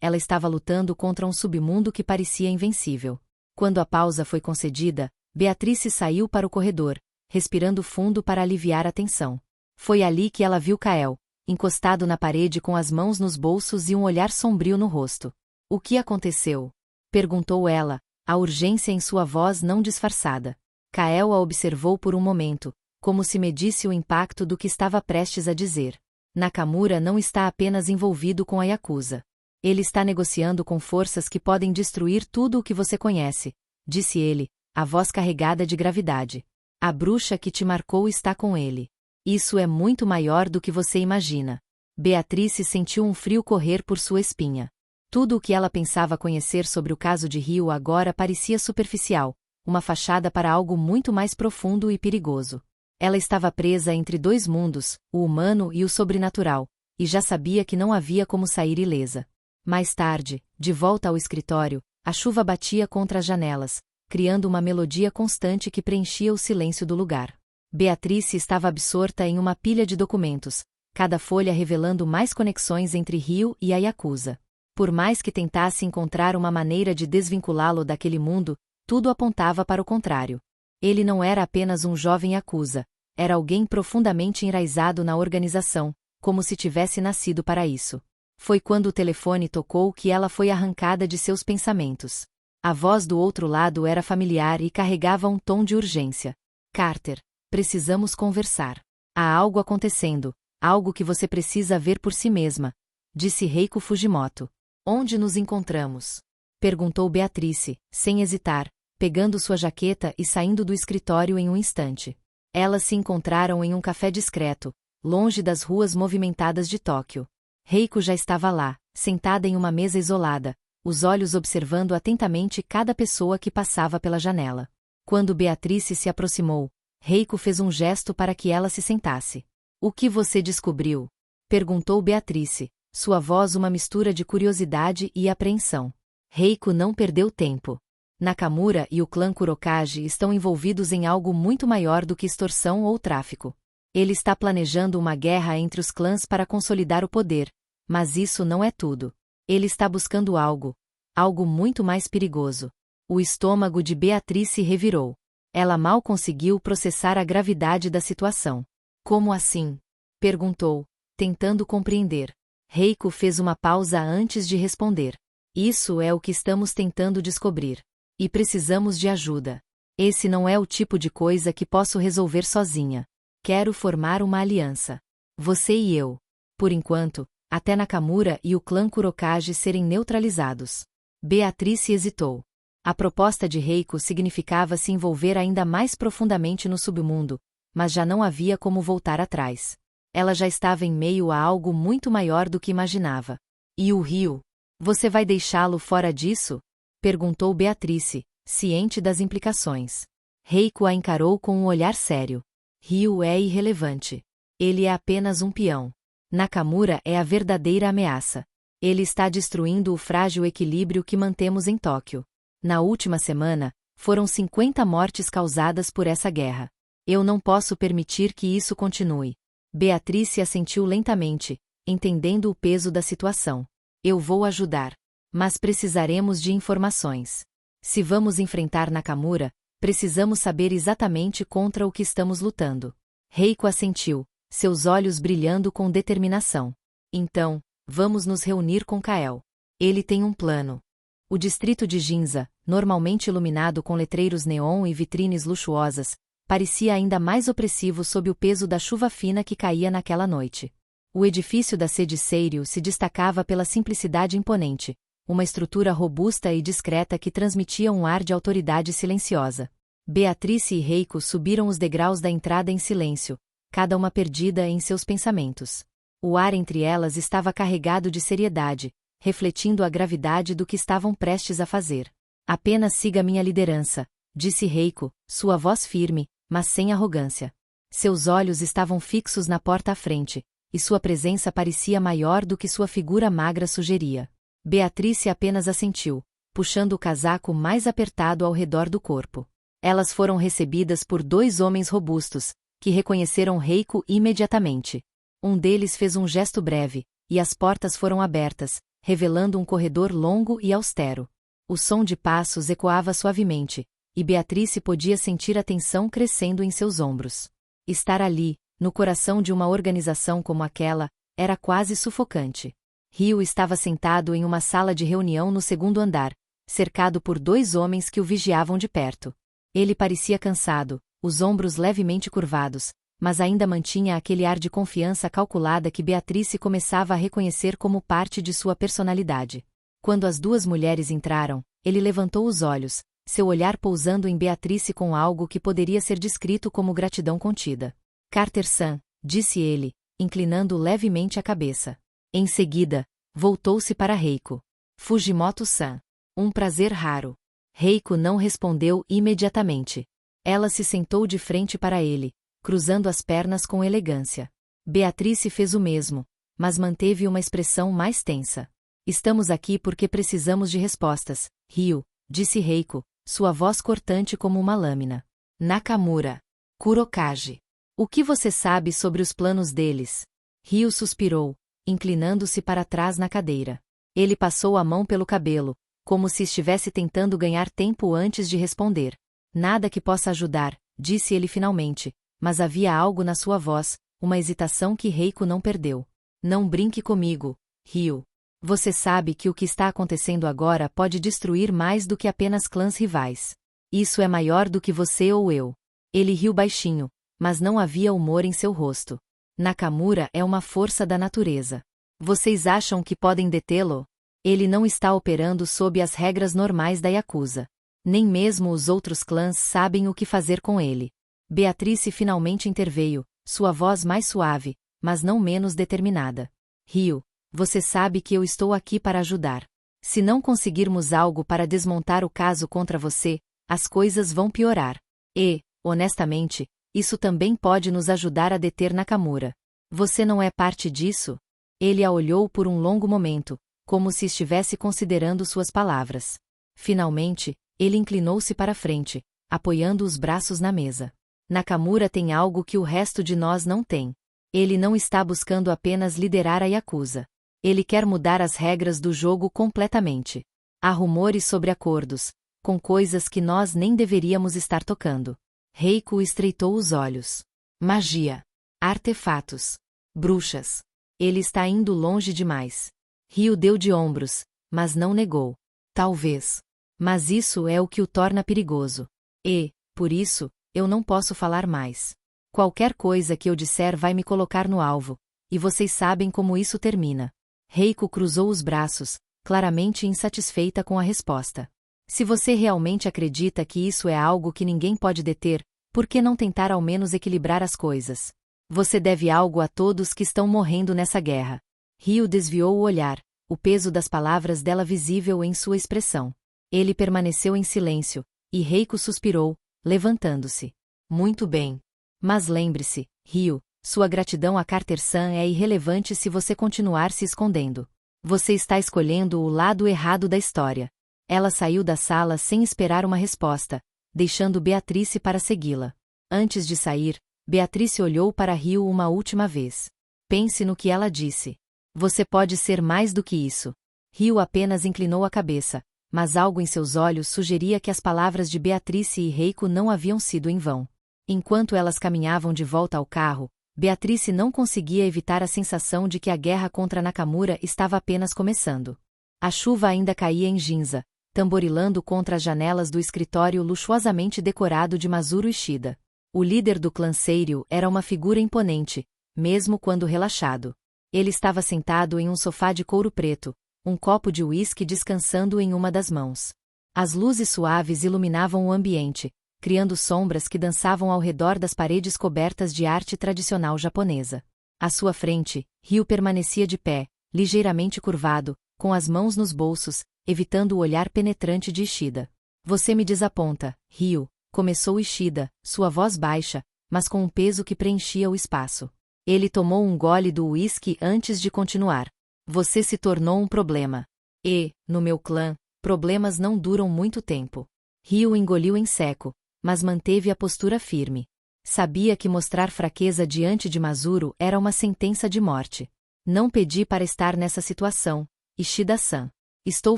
[SPEAKER 1] Ela estava lutando contra um submundo que parecia invencível. Quando a pausa foi concedida, Beatrice saiu para o corredor, respirando fundo para aliviar a tensão. Foi ali que ela viu Kael, encostado na parede com as mãos nos bolsos e um olhar sombrio no rosto. O que aconteceu? Perguntou ela, a urgência em sua voz não disfarçada. Kael a observou por um momento, como se medisse o impacto do que estava prestes a dizer. Nakamura não está apenas envolvido com a Yakuza. Ele está negociando com forças que podem destruir tudo o que você conhece, disse ele, a voz carregada de gravidade. A bruxa que te marcou está com ele. Isso é muito maior do que você imagina. Beatrice sentiu um frio correr por sua espinha. Tudo o que ela pensava conhecer sobre o caso de Ryo agora parecia superficial, uma fachada para algo muito mais profundo e perigoso. Ela estava presa entre dois mundos, o humano e o sobrenatural, e já sabia que não havia como sair ilesa. Mais tarde, de volta ao escritório, a chuva batia contra as janelas, criando uma melodia constante que preenchia o silêncio do lugar. Beatrice estava absorta em uma pilha de documentos, cada folha revelando mais conexões entre Ryo e a Yakuza. Por mais que tentasse encontrar uma maneira de desvinculá-lo daquele mundo, tudo apontava para o contrário. Ele não era apenas um jovem Yakuza, era alguém profundamente enraizado na organização, como se tivesse nascido para isso. Foi quando o telefone tocou que ela foi arrancada de seus pensamentos. A voz do outro lado era familiar e carregava um tom de urgência. Carter, precisamos conversar. Há algo acontecendo, algo que você precisa ver por si mesma, disse Reiko Fujimoto. Onde nos encontramos? Perguntou Beatrice, sem hesitar, pegando sua jaqueta e saindo do escritório em um instante. Elas se encontraram em um café discreto, longe das ruas movimentadas de Tóquio. Reiko já estava lá, sentada em uma mesa isolada, os olhos observando atentamente cada pessoa que passava pela janela. Quando Beatrice se aproximou, Reiko fez um gesto para que ela se sentasse. O que você descobriu? Perguntou Beatrice, sua voz uma mistura de curiosidade e apreensão. Reiko não perdeu tempo. Nakamura e o clã Kurokaji estão envolvidos em algo muito maior do que extorsão ou tráfico. Ele está planejando uma guerra entre os clãs para consolidar o poder, mas isso não é tudo. Ele está buscando algo muito mais perigoso. O estômago de Beatrice revirou. Ela mal conseguiu processar a gravidade da situação. Como assim? Perguntou, tentando compreender. Reiko fez uma pausa antes de responder. Isso é o que estamos tentando descobrir. E precisamos de ajuda. Esse não é o tipo de coisa que posso resolver sozinha. Quero formar uma aliança. Você e eu. Por enquanto, até Nakamura e o clã Kurokaji serem neutralizados. Beatrice hesitou. A proposta de Reiko significava se envolver ainda mais profundamente no submundo, mas já não havia como voltar atrás. Ela já estava em meio a algo muito maior do que imaginava. E o Ryo? Você vai deixá-lo fora disso? Perguntou Beatrice, ciente das implicações. Reiko a encarou com um olhar sério. Ryu é irrelevante. Ele é apenas um peão. Nakamura é a verdadeira ameaça. Ele está destruindo o frágil equilíbrio que mantemos em Tóquio. Na última semana, foram 50 mortes causadas por essa guerra. Eu não posso permitir que isso continue. Beatrice assentiu lentamente, entendendo o peso da situação. Eu vou ajudar. Mas precisaremos de informações. Se vamos enfrentar Nakamura, precisamos saber exatamente contra o que estamos lutando. Reiko assentiu, seus olhos brilhando com determinação. Então, vamos nos reunir com Kael. Ele tem um plano. O distrito de Ginza, normalmente iluminado com letreiros neon e vitrines luxuosas, parecia ainda mais opressivo sob o peso da chuva fina que caía naquela noite. O edifício da sede Seirio se destacava pela simplicidade imponente, uma estrutura robusta e discreta que transmitia um ar de autoridade silenciosa. Beatrice e Reiko subiram os degraus da entrada em silêncio, cada uma perdida em seus pensamentos. O ar entre elas estava carregado de seriedade, refletindo a gravidade do que estavam prestes a fazer. Apenas siga minha liderança, disse Reiko, sua voz firme, mas sem arrogância. Seus olhos estavam fixos na porta à frente, e sua presença parecia maior do que sua figura magra sugeria. Beatrice apenas assentiu, puxando o casaco mais apertado ao redor do corpo. Elas foram recebidas por 2 homens robustos, que reconheceram Reiko imediatamente. Um deles fez um gesto breve, e as portas foram abertas, revelando um corredor longo e austero. O som de passos ecoava suavemente, e Beatrice podia sentir a tensão crescendo em seus ombros. Estar ali, no coração de uma organização como aquela, era quase sufocante. Ryu estava sentado em uma sala de reunião no 2º andar, cercado por 2 homens que o vigiavam de perto. Ele parecia cansado, os ombros levemente curvados, mas ainda mantinha aquele ar de confiança calculada que Beatrice começava a reconhecer como parte de sua personalidade. Quando as 2 mulheres entraram, ele levantou os olhos, seu olhar pousando em Beatrice com algo que poderia ser descrito como gratidão contida. Carter-san, disse ele, inclinando levemente a cabeça. Em seguida, voltou-se para Reiko. Fujimoto-san. Um prazer raro. Reiko não respondeu imediatamente. Ela se sentou de frente para ele, cruzando as pernas com elegância. Beatrice fez o mesmo, mas manteve uma expressão mais tensa. Estamos aqui porque precisamos de respostas, Ryu, disse Reiko, sua voz cortante como uma lâmina. Nakamura. Kurokaji. O que você sabe sobre os planos deles? Ryu suspirou, inclinando-se para trás na cadeira. Ele passou a mão pelo cabelo, como se estivesse tentando ganhar tempo antes de responder. Nada que possa ajudar, disse ele finalmente, mas havia algo na sua voz, uma hesitação que Reiko não perdeu. Não brinque comigo, Ryu. Você sabe que o que está acontecendo agora pode destruir mais do que apenas clãs rivais. Isso é maior do que você ou eu. Ele riu baixinho, mas não havia humor em seu rosto. Nakamura é uma força da natureza. Vocês acham que podem detê-lo? Ele não está operando sob as regras normais da Yakuza. Nem mesmo os outros clãs sabem o que fazer com ele. Beatrice finalmente interveio, sua voz mais suave, mas não menos determinada. Ryu, você sabe que eu estou aqui para ajudar. Se não conseguirmos algo para desmontar o caso contra você, as coisas vão piorar. E, honestamente, isso também pode nos ajudar a deter Nakamura. Você não é parte disso? Ele a olhou por um longo momento, como se estivesse considerando suas palavras. Finalmente, ele inclinou-se para frente, apoiando os braços na mesa. Nakamura tem algo que o resto de nós não tem. Ele não está buscando apenas liderar a Yakuza. Ele quer mudar as regras do jogo completamente. Há rumores sobre acordos, com coisas que nós nem deveríamos estar tocando. Reiko estreitou os olhos. Magia. Artefatos. Bruxas. Ele está indo longe demais. Ryu deu de ombros, mas não negou. Talvez. Mas isso é o que o torna perigoso. E, por isso, eu não posso falar mais. Qualquer coisa que eu disser vai me colocar no alvo, e vocês sabem como isso termina. Reiko cruzou os braços, claramente insatisfeita com a resposta. Se você realmente acredita que isso é algo que ninguém pode deter, por que não tentar ao menos equilibrar as coisas? Você deve algo a todos que estão morrendo nessa guerra. Ryu desviou o olhar, o peso das palavras dela visível em sua expressão. Ele permaneceu em silêncio, e Reiko suspirou, levantando-se. Muito bem. Mas lembre-se, Rio, sua gratidão a Carter-san é irrelevante se você continuar se escondendo. Você está escolhendo o lado errado da história. Ela saiu da sala sem esperar uma resposta, deixando Beatrice para segui-la. Antes de sair, Beatrice olhou para Rio uma última vez. Pense no que ela disse. Você pode ser mais do que isso. Rio apenas inclinou a cabeça, mas algo em seus olhos sugeria que as palavras de Beatrice e Reiko não haviam sido em vão. Enquanto elas caminhavam de volta ao carro, Beatrice não conseguia evitar a sensação de que a guerra contra Nakamura estava apenas começando. A chuva ainda caía em Ginza, tamborilando contra as janelas do escritório luxuosamente decorado de Masuro Ishida. O líder do clã Seiryu era uma figura imponente, mesmo quando relaxado. Ele estava sentado em um sofá de couro preto, um copo de uísque descansando em uma das mãos. As luzes suaves iluminavam o ambiente, criando sombras que dançavam ao redor das paredes cobertas de arte tradicional japonesa. À sua frente, Ryu permanecia de pé, ligeiramente curvado, com as mãos nos bolsos, evitando o olhar penetrante de Ishida. Você me desaponta, Ryu, começou Ishida, sua voz baixa, mas com um peso que preenchia o espaço. Ele tomou um gole do uísque antes de continuar. Você se tornou um problema. E, no meu clã, problemas não duram muito tempo. Ryu engoliu em seco, mas manteve a postura firme. Sabia que mostrar fraqueza diante de Masuro era uma sentença de morte. Não pedi para estar nessa situação, Ishida-san. Estou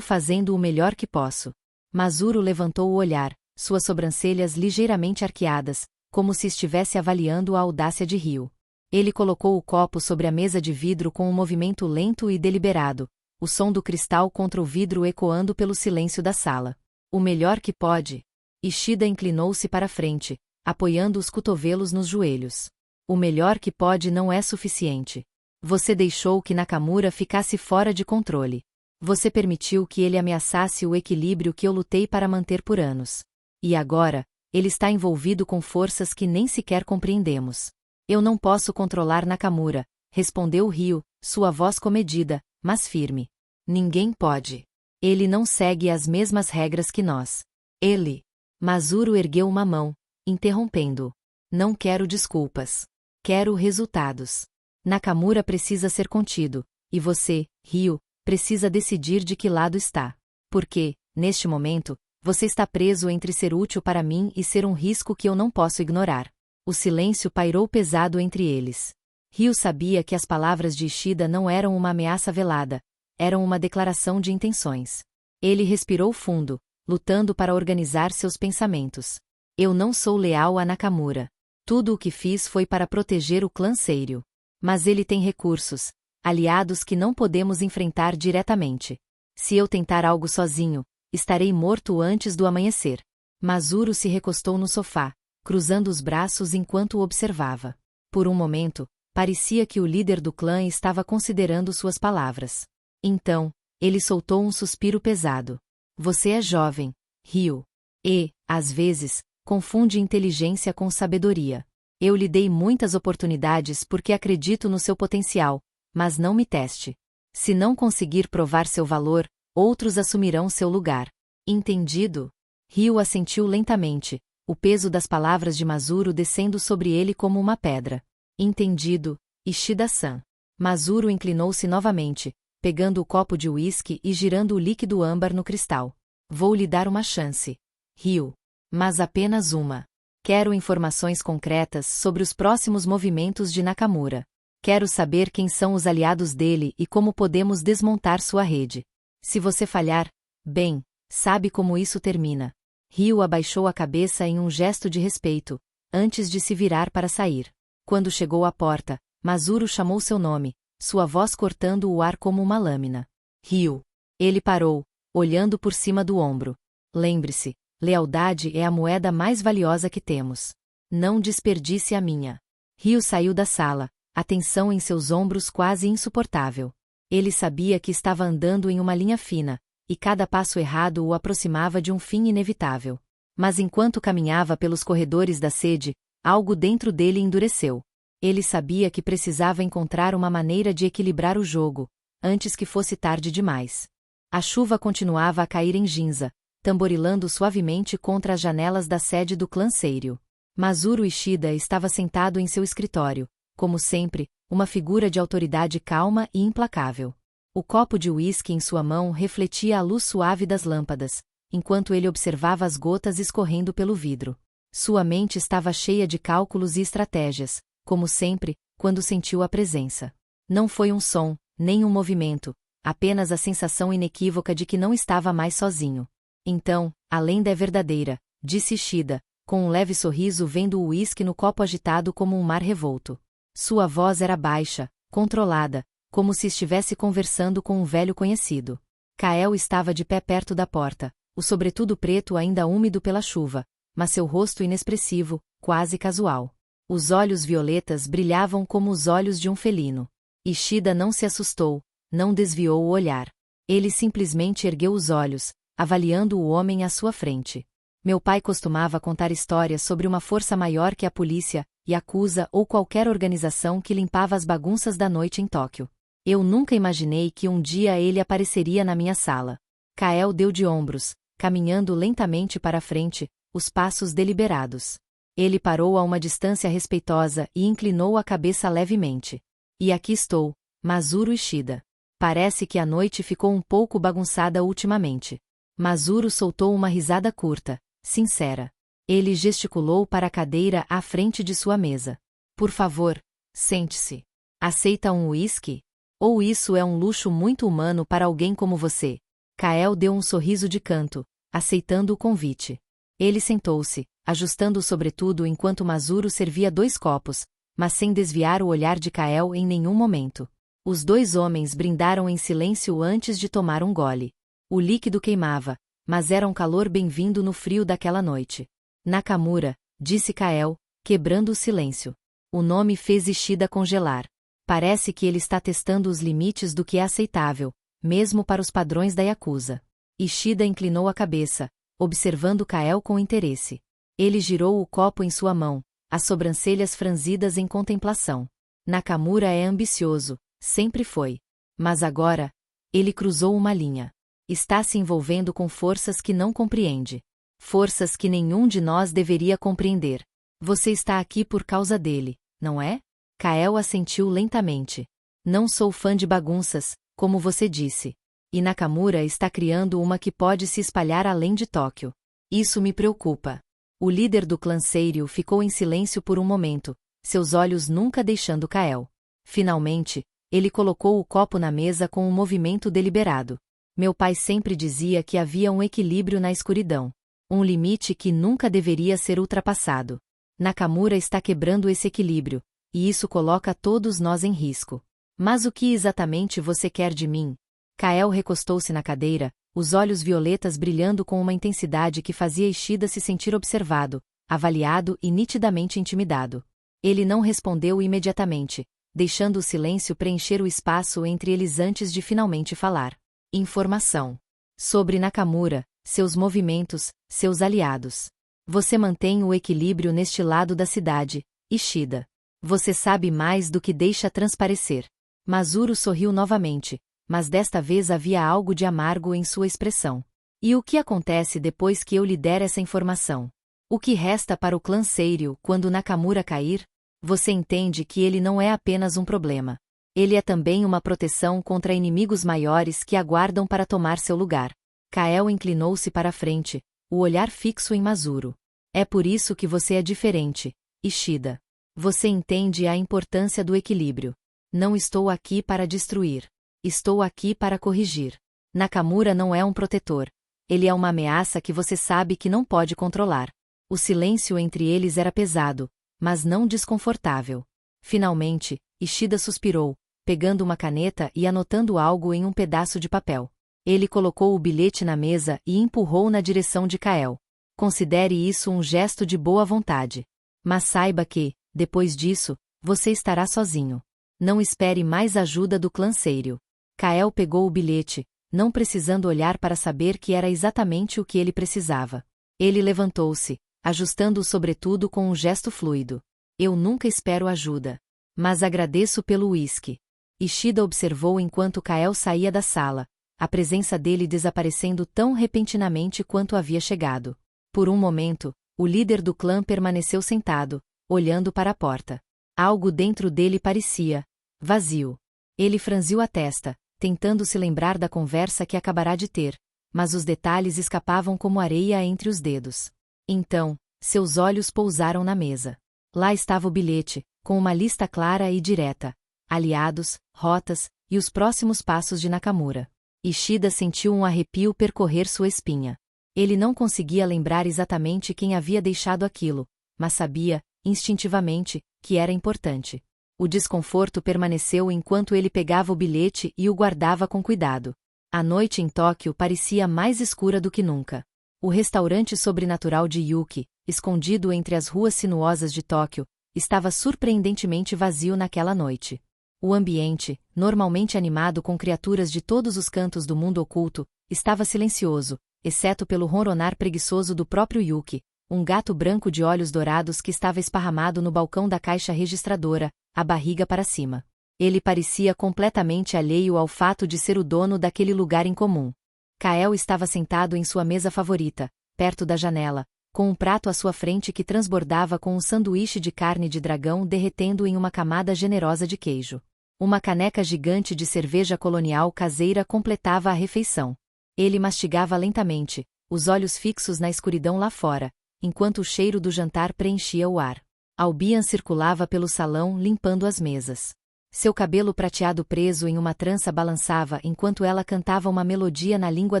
[SPEAKER 1] fazendo o melhor que posso. Masuro levantou o olhar, suas sobrancelhas ligeiramente arqueadas, como se estivesse avaliando a audácia de Ryu. Ele colocou o copo sobre a mesa de vidro com um movimento lento e deliberado, o som do cristal contra o vidro ecoando pelo silêncio da sala. O melhor que pode. Ishida inclinou-se para frente, apoiando os cotovelos nos joelhos. O melhor que pode não é suficiente. Você deixou que Nakamura ficasse fora de controle. Você permitiu que ele ameaçasse o equilíbrio que eu lutei para manter por anos. E agora, ele está envolvido com forças que nem sequer compreendemos. Eu não posso controlar Nakamura, respondeu Ryu, sua voz comedida, mas firme. Ninguém pode. Ele não segue as mesmas regras que nós. Ele. Masuro ergueu uma mão, interrompendo-o. Não quero desculpas. Quero resultados. Nakamura precisa ser contido, e você, Ryu, precisa decidir de que lado está. Porque, neste momento, você está preso entre ser útil para mim e ser um risco que eu não posso ignorar. O silêncio pairou pesado entre eles. Ryu sabia que as palavras de Ishida não eram uma ameaça velada, eram uma declaração de intenções. Ele respirou fundo, lutando para organizar seus pensamentos. Eu não sou leal a Nakamura. Tudo o que fiz foi para proteger o clã Seiryu. Mas ele tem recursos, aliados que não podemos enfrentar diretamente. Se eu tentar algo sozinho, estarei morto antes do amanhecer. Masuro se recostou no sofá, cruzando os braços enquanto o observava. Por um momento, parecia que o líder do clã estava considerando suas palavras. Então, ele soltou um suspiro pesado. Você é jovem, Ryu. E, às vezes, confunde inteligência com sabedoria. Eu lhe dei muitas oportunidades porque acredito no seu potencial, mas não me teste. Se não conseguir provar seu valor, outros assumirão seu lugar. Entendido? Ryu assentiu lentamente, o peso das palavras de Masuro descendo sobre ele como uma pedra. Entendido, Ishida-san. Masuro inclinou-se novamente, pegando o copo de uísque e girando o líquido âmbar no cristal. Vou lhe dar uma chance. Ryu. Mas apenas uma. Quero informações concretas sobre os próximos movimentos de Nakamura. Quero saber quem são os aliados dele e como podemos desmontar sua rede. Se você falhar, bem, sabe como isso termina. Ryu abaixou a cabeça em um gesto de respeito, antes de se virar para sair. Quando chegou à porta, Masuro chamou seu nome, sua voz cortando o ar como uma lâmina. Ryu. Ele parou, olhando por cima do ombro. Lembre-se, lealdade é a moeda mais valiosa que temos. Não desperdice a minha. Ryu saiu da sala, a tensão em seus ombros quase insuportável. Ele sabia que estava andando em uma linha fina, e cada passo errado o aproximava de um fim inevitável. Mas enquanto caminhava pelos corredores da sede, algo dentro dele endureceu. Ele sabia que precisava encontrar uma maneira de equilibrar o jogo, antes que fosse tarde demais. A chuva continuava a cair em Ginza, tamborilando suavemente contra as janelas da sede do clã Seiryu. Masuro Ishida estava sentado em seu escritório, como sempre, uma figura de autoridade calma e implacável. O copo de uísque em sua mão refletia a luz suave das lâmpadas, enquanto ele observava as gotas escorrendo pelo vidro. Sua mente estava cheia de cálculos e estratégias, como sempre, quando sentiu a presença. Não foi um som, nem um movimento, apenas a sensação inequívoca de que não estava mais sozinho. Então, a lenda é verdadeira, disse Ishida, com um leve sorriso vendo o uísque no copo agitado como um mar revolto. Sua voz era baixa, controlada, como se estivesse conversando com um velho conhecido. Kael estava de pé perto da porta, o sobretudo preto ainda úmido pela chuva, mas seu rosto inexpressivo, quase casual. Os olhos violetas brilhavam como os olhos de um felino. Ishida não se assustou, não desviou o olhar. Ele simplesmente ergueu os olhos, avaliando o homem à sua frente. Meu pai costumava contar histórias sobre uma força maior que a polícia, Yakuza ou qualquer organização que limpava as bagunças da noite em Tóquio. Eu nunca imaginei que um dia ele apareceria na minha sala. Kael deu de ombros, caminhando lentamente para a frente, os passos deliberados. Ele parou a uma distância respeitosa e inclinou a cabeça levemente. E aqui estou, Masuro Ishida. Parece que a noite ficou um pouco bagunçada ultimamente. Masuro soltou uma risada curta, sincera. Ele gesticulou para a cadeira à frente de sua mesa. Por favor, sente-se. Aceita um uísque? Ou isso é um luxo muito humano para alguém como você? Kael deu um sorriso de canto, aceitando o convite. Ele sentou-se, ajustando o sobretudo enquanto Masuro servia 2 copos, mas sem desviar o olhar de Kael em nenhum momento. Os 2 homens brindaram em silêncio antes de tomar um gole. O líquido queimava, mas era um calor bem-vindo no frio daquela noite. Nakamura, disse Kael, quebrando o silêncio. O nome fez Ishida congelar. Parece que ele está testando os limites do que é aceitável, mesmo para os padrões da Yakuza. Ishida inclinou a cabeça, observando Kael com interesse. Ele girou o copo em sua mão, as sobrancelhas franzidas em contemplação. Nakamura é ambicioso, sempre foi. Mas agora, ele cruzou uma linha. Está se envolvendo com forças que não compreende. Forças que nenhum de nós deveria compreender. Você está aqui por causa dele, não é? Kael assentiu lentamente. Não sou fã de bagunças, como você disse. E Nakamura está criando uma que pode se espalhar além de Tóquio. Isso me preocupa. O líder do clã Seiryu ficou em silêncio por um momento, seus olhos nunca deixando Kael. Finalmente, ele colocou o copo na mesa com um movimento deliberado. Meu pai sempre dizia que havia um equilíbrio na escuridão. Um limite que nunca deveria ser ultrapassado. Nakamura está quebrando esse equilíbrio, e isso coloca todos nós em risco. Mas o que exatamente você quer de mim? Kael recostou-se na cadeira, os olhos violetas brilhando com uma intensidade que fazia Ishida se sentir observado, avaliado e nitidamente intimidado. Ele não respondeu imediatamente, deixando o silêncio preencher o espaço entre eles antes de finalmente falar. Informação. Sobre Nakamura, seus movimentos, seus aliados. Você mantém o equilíbrio neste lado da cidade, Ishida. Você sabe mais do que deixa transparecer. Masuro sorriu novamente, mas desta vez havia algo de amargo em sua expressão. E o que acontece depois que eu lhe der essa informação? O que resta para o clã Seiryu quando Nakamura cair? Você entende que ele não é apenas um problema. Ele é também uma proteção contra inimigos maiores que aguardam para tomar seu lugar. Kael inclinou-se para a frente, o olhar fixo em Masuro. É por isso que você é diferente, Ishida. Você entende a importância do equilíbrio. Não estou aqui para destruir. Estou aqui para corrigir. Nakamura não é um protetor. Ele é uma ameaça que você sabe que não pode controlar. O silêncio entre eles era pesado, mas não desconfortável. Finalmente, Ishida suspirou, pegando uma caneta e anotando algo em um pedaço de papel. Ele colocou o bilhete na mesa e empurrou na direção de Kael. Considere isso um gesto de boa vontade. Mas saiba que, depois disso, você estará sozinho. Não espere mais ajuda do clã Seiryu. Kael pegou o bilhete, não precisando olhar para saber que era exatamente o que ele precisava. Ele levantou-se, ajustando o sobretudo com um gesto fluido. Eu nunca espero ajuda. Mas agradeço pelo uísque. Ishida observou enquanto Kael saía da sala, a presença dele desaparecendo tão repentinamente quanto havia chegado. Por um momento, o líder do clã permaneceu sentado, olhando para a porta. Algo dentro dele parecia vazio. Ele franziu a testa, tentando se lembrar da conversa que acabará de ter, mas os detalhes escapavam como areia entre os dedos. Então, seus olhos pousaram na mesa. Lá estava o bilhete, com uma lista clara e direta: aliados, rotas e os próximos passos de Nakamura. Ishida sentiu um arrepio percorrer sua espinha. Ele não conseguia lembrar exatamente quem havia deixado aquilo, mas sabia, instintivamente, que era importante. O desconforto permaneceu enquanto ele pegava o bilhete e o guardava com cuidado. A noite em Tóquio parecia mais escura do que nunca. O restaurante sobrenatural de Yuki, escondido entre as ruas sinuosas de Tóquio, estava surpreendentemente vazio naquela noite. O ambiente, normalmente animado com criaturas de todos os cantos do mundo oculto, estava silencioso, exceto pelo ronronar preguiçoso do próprio Yuki, um gato branco de olhos dourados que estava esparramado no balcão da caixa registradora, a barriga para cima. Ele parecia completamente alheio ao fato de ser o dono daquele lugar incomum. Kael estava sentado em sua mesa favorita, perto da janela, com um prato à sua frente que transbordava com um sanduíche de carne de dragão derretendo em uma camada generosa de queijo. Uma caneca gigante de cerveja colonial caseira completava a refeição. Ele mastigava lentamente, os olhos fixos na escuridão lá fora, enquanto o cheiro do jantar preenchia o ar. Albion circulava pelo salão limpando as mesas. Seu cabelo prateado preso em uma trança balançava enquanto ela cantava uma melodia na língua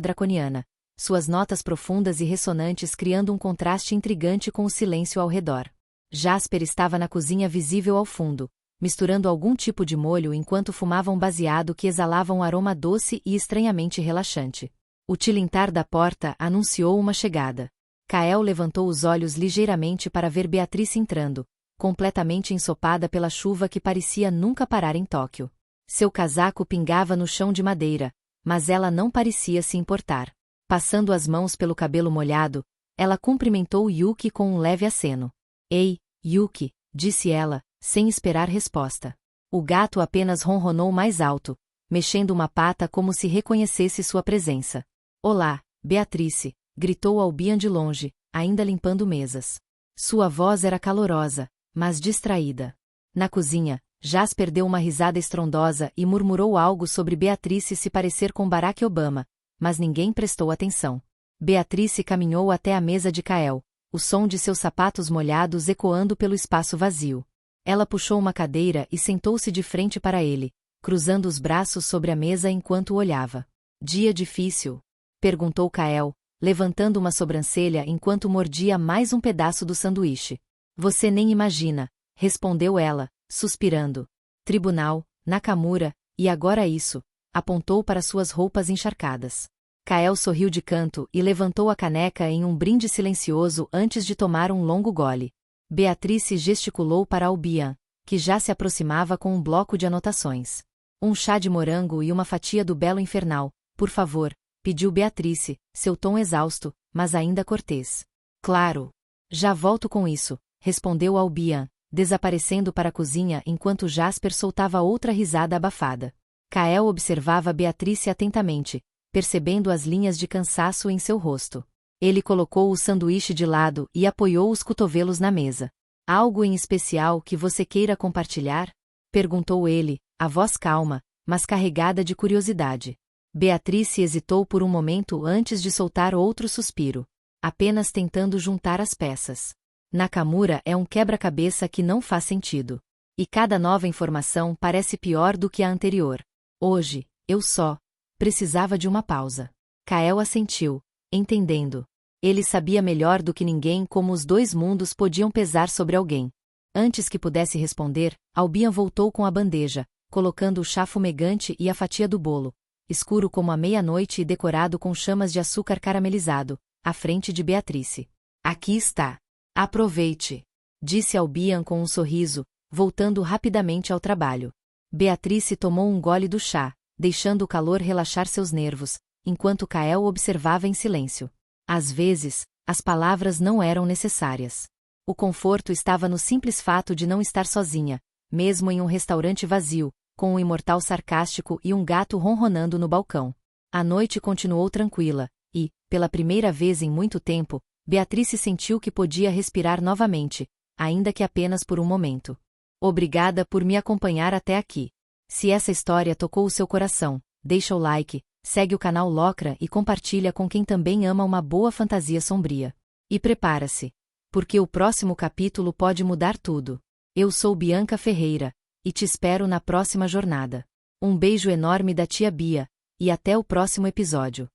[SPEAKER 1] draconiana, suas notas profundas e ressonantes criando um contraste intrigante com o silêncio ao redor. Jasper estava na cozinha visível ao fundo, misturando algum tipo de molho enquanto fumava um baseado que exalava um aroma doce e estranhamente relaxante. O tilintar da porta anunciou uma chegada. Kael levantou os olhos ligeiramente para ver Beatrice entrando, completamente ensopada pela chuva que parecia nunca parar em Tóquio. Seu casaco pingava no chão de madeira, mas ela não parecia se importar. Passando as mãos pelo cabelo molhado, ela cumprimentou Yuki com um leve aceno. Ei, Yuki, disse ela, sem esperar resposta. O gato apenas ronronou mais alto, mexendo uma pata como se reconhecesse sua presença. Olá, Beatrice, gritou Albion de longe, ainda limpando mesas. Sua voz era calorosa, mas distraída. Na cozinha, Jasper deu uma risada estrondosa e murmurou algo sobre Beatrice se parecer com Barack Obama, mas ninguém prestou atenção. Beatrice caminhou até a mesa de Kael, o som de seus sapatos molhados ecoando pelo espaço vazio. Ela puxou uma cadeira e sentou-se de frente para ele, cruzando os braços sobre a mesa enquanto o olhava. Dia difícil? Perguntou Kael, levantando uma sobrancelha enquanto mordia mais um pedaço do sanduíche. Você nem imagina, respondeu ela, suspirando. Tribunal, Nakamura, e agora isso, apontou para suas roupas encharcadas. Kael sorriu de canto e levantou a caneca em um brinde silencioso antes de tomar um longo gole. Beatrice gesticulou para Albion, que já se aproximava com um bloco de anotações. Um chá de morango e uma fatia do belo infernal, por favor, pediu Beatrice, seu tom exausto, mas ainda cortês. Claro. Já volto com isso, respondeu Albion, desaparecendo para a cozinha enquanto Jasper soltava outra risada abafada. Kael observava Beatrice atentamente, percebendo as linhas de cansaço em seu rosto. Ele colocou o sanduíche de lado e apoiou os cotovelos na mesa. Algo em especial que você queira compartilhar? Perguntou ele, a voz calma, mas carregada de curiosidade. Beatrice hesitou por um momento antes de soltar outro suspiro, apenas tentando juntar as peças. Nakamura é um quebra-cabeça que não faz sentido. E cada nova informação parece pior do que a anterior. Hoje, eu só precisava de uma pausa. Kael assentiu, entendendo. Ele sabia melhor do que ninguém como os dois mundos podiam pesar sobre alguém. Antes que pudesse responder, Albion voltou com a bandeja, colocando o chá fumegante e a fatia do bolo, escuro como a meia-noite e decorado com chamas de açúcar caramelizado, à frente de Beatrice. Aqui está. Aproveite, disse Albion com um sorriso, voltando rapidamente ao trabalho. Beatrice tomou um gole do chá, deixando o calor relaxar seus nervos, enquanto Kael observava em silêncio. Às vezes, as palavras não eram necessárias. O conforto estava no simples fato de não estar sozinha, mesmo em um restaurante vazio, com um imortal sarcástico e um gato ronronando no balcão. A noite continuou tranquila, e, pela primeira vez em muito tempo, Beatrice sentiu que podia respirar novamente, ainda que apenas por um momento. Obrigada por me acompanhar até aqui. Se essa história tocou o seu coração, deixa o like, segue o canal Locra e compartilha com quem também ama uma boa fantasia sombria. E prepara-se, porque o próximo capítulo pode mudar tudo. Eu sou Bianca Ferreira, e te espero na próxima jornada. Um beijo enorme da tia Bia, e até o próximo episódio.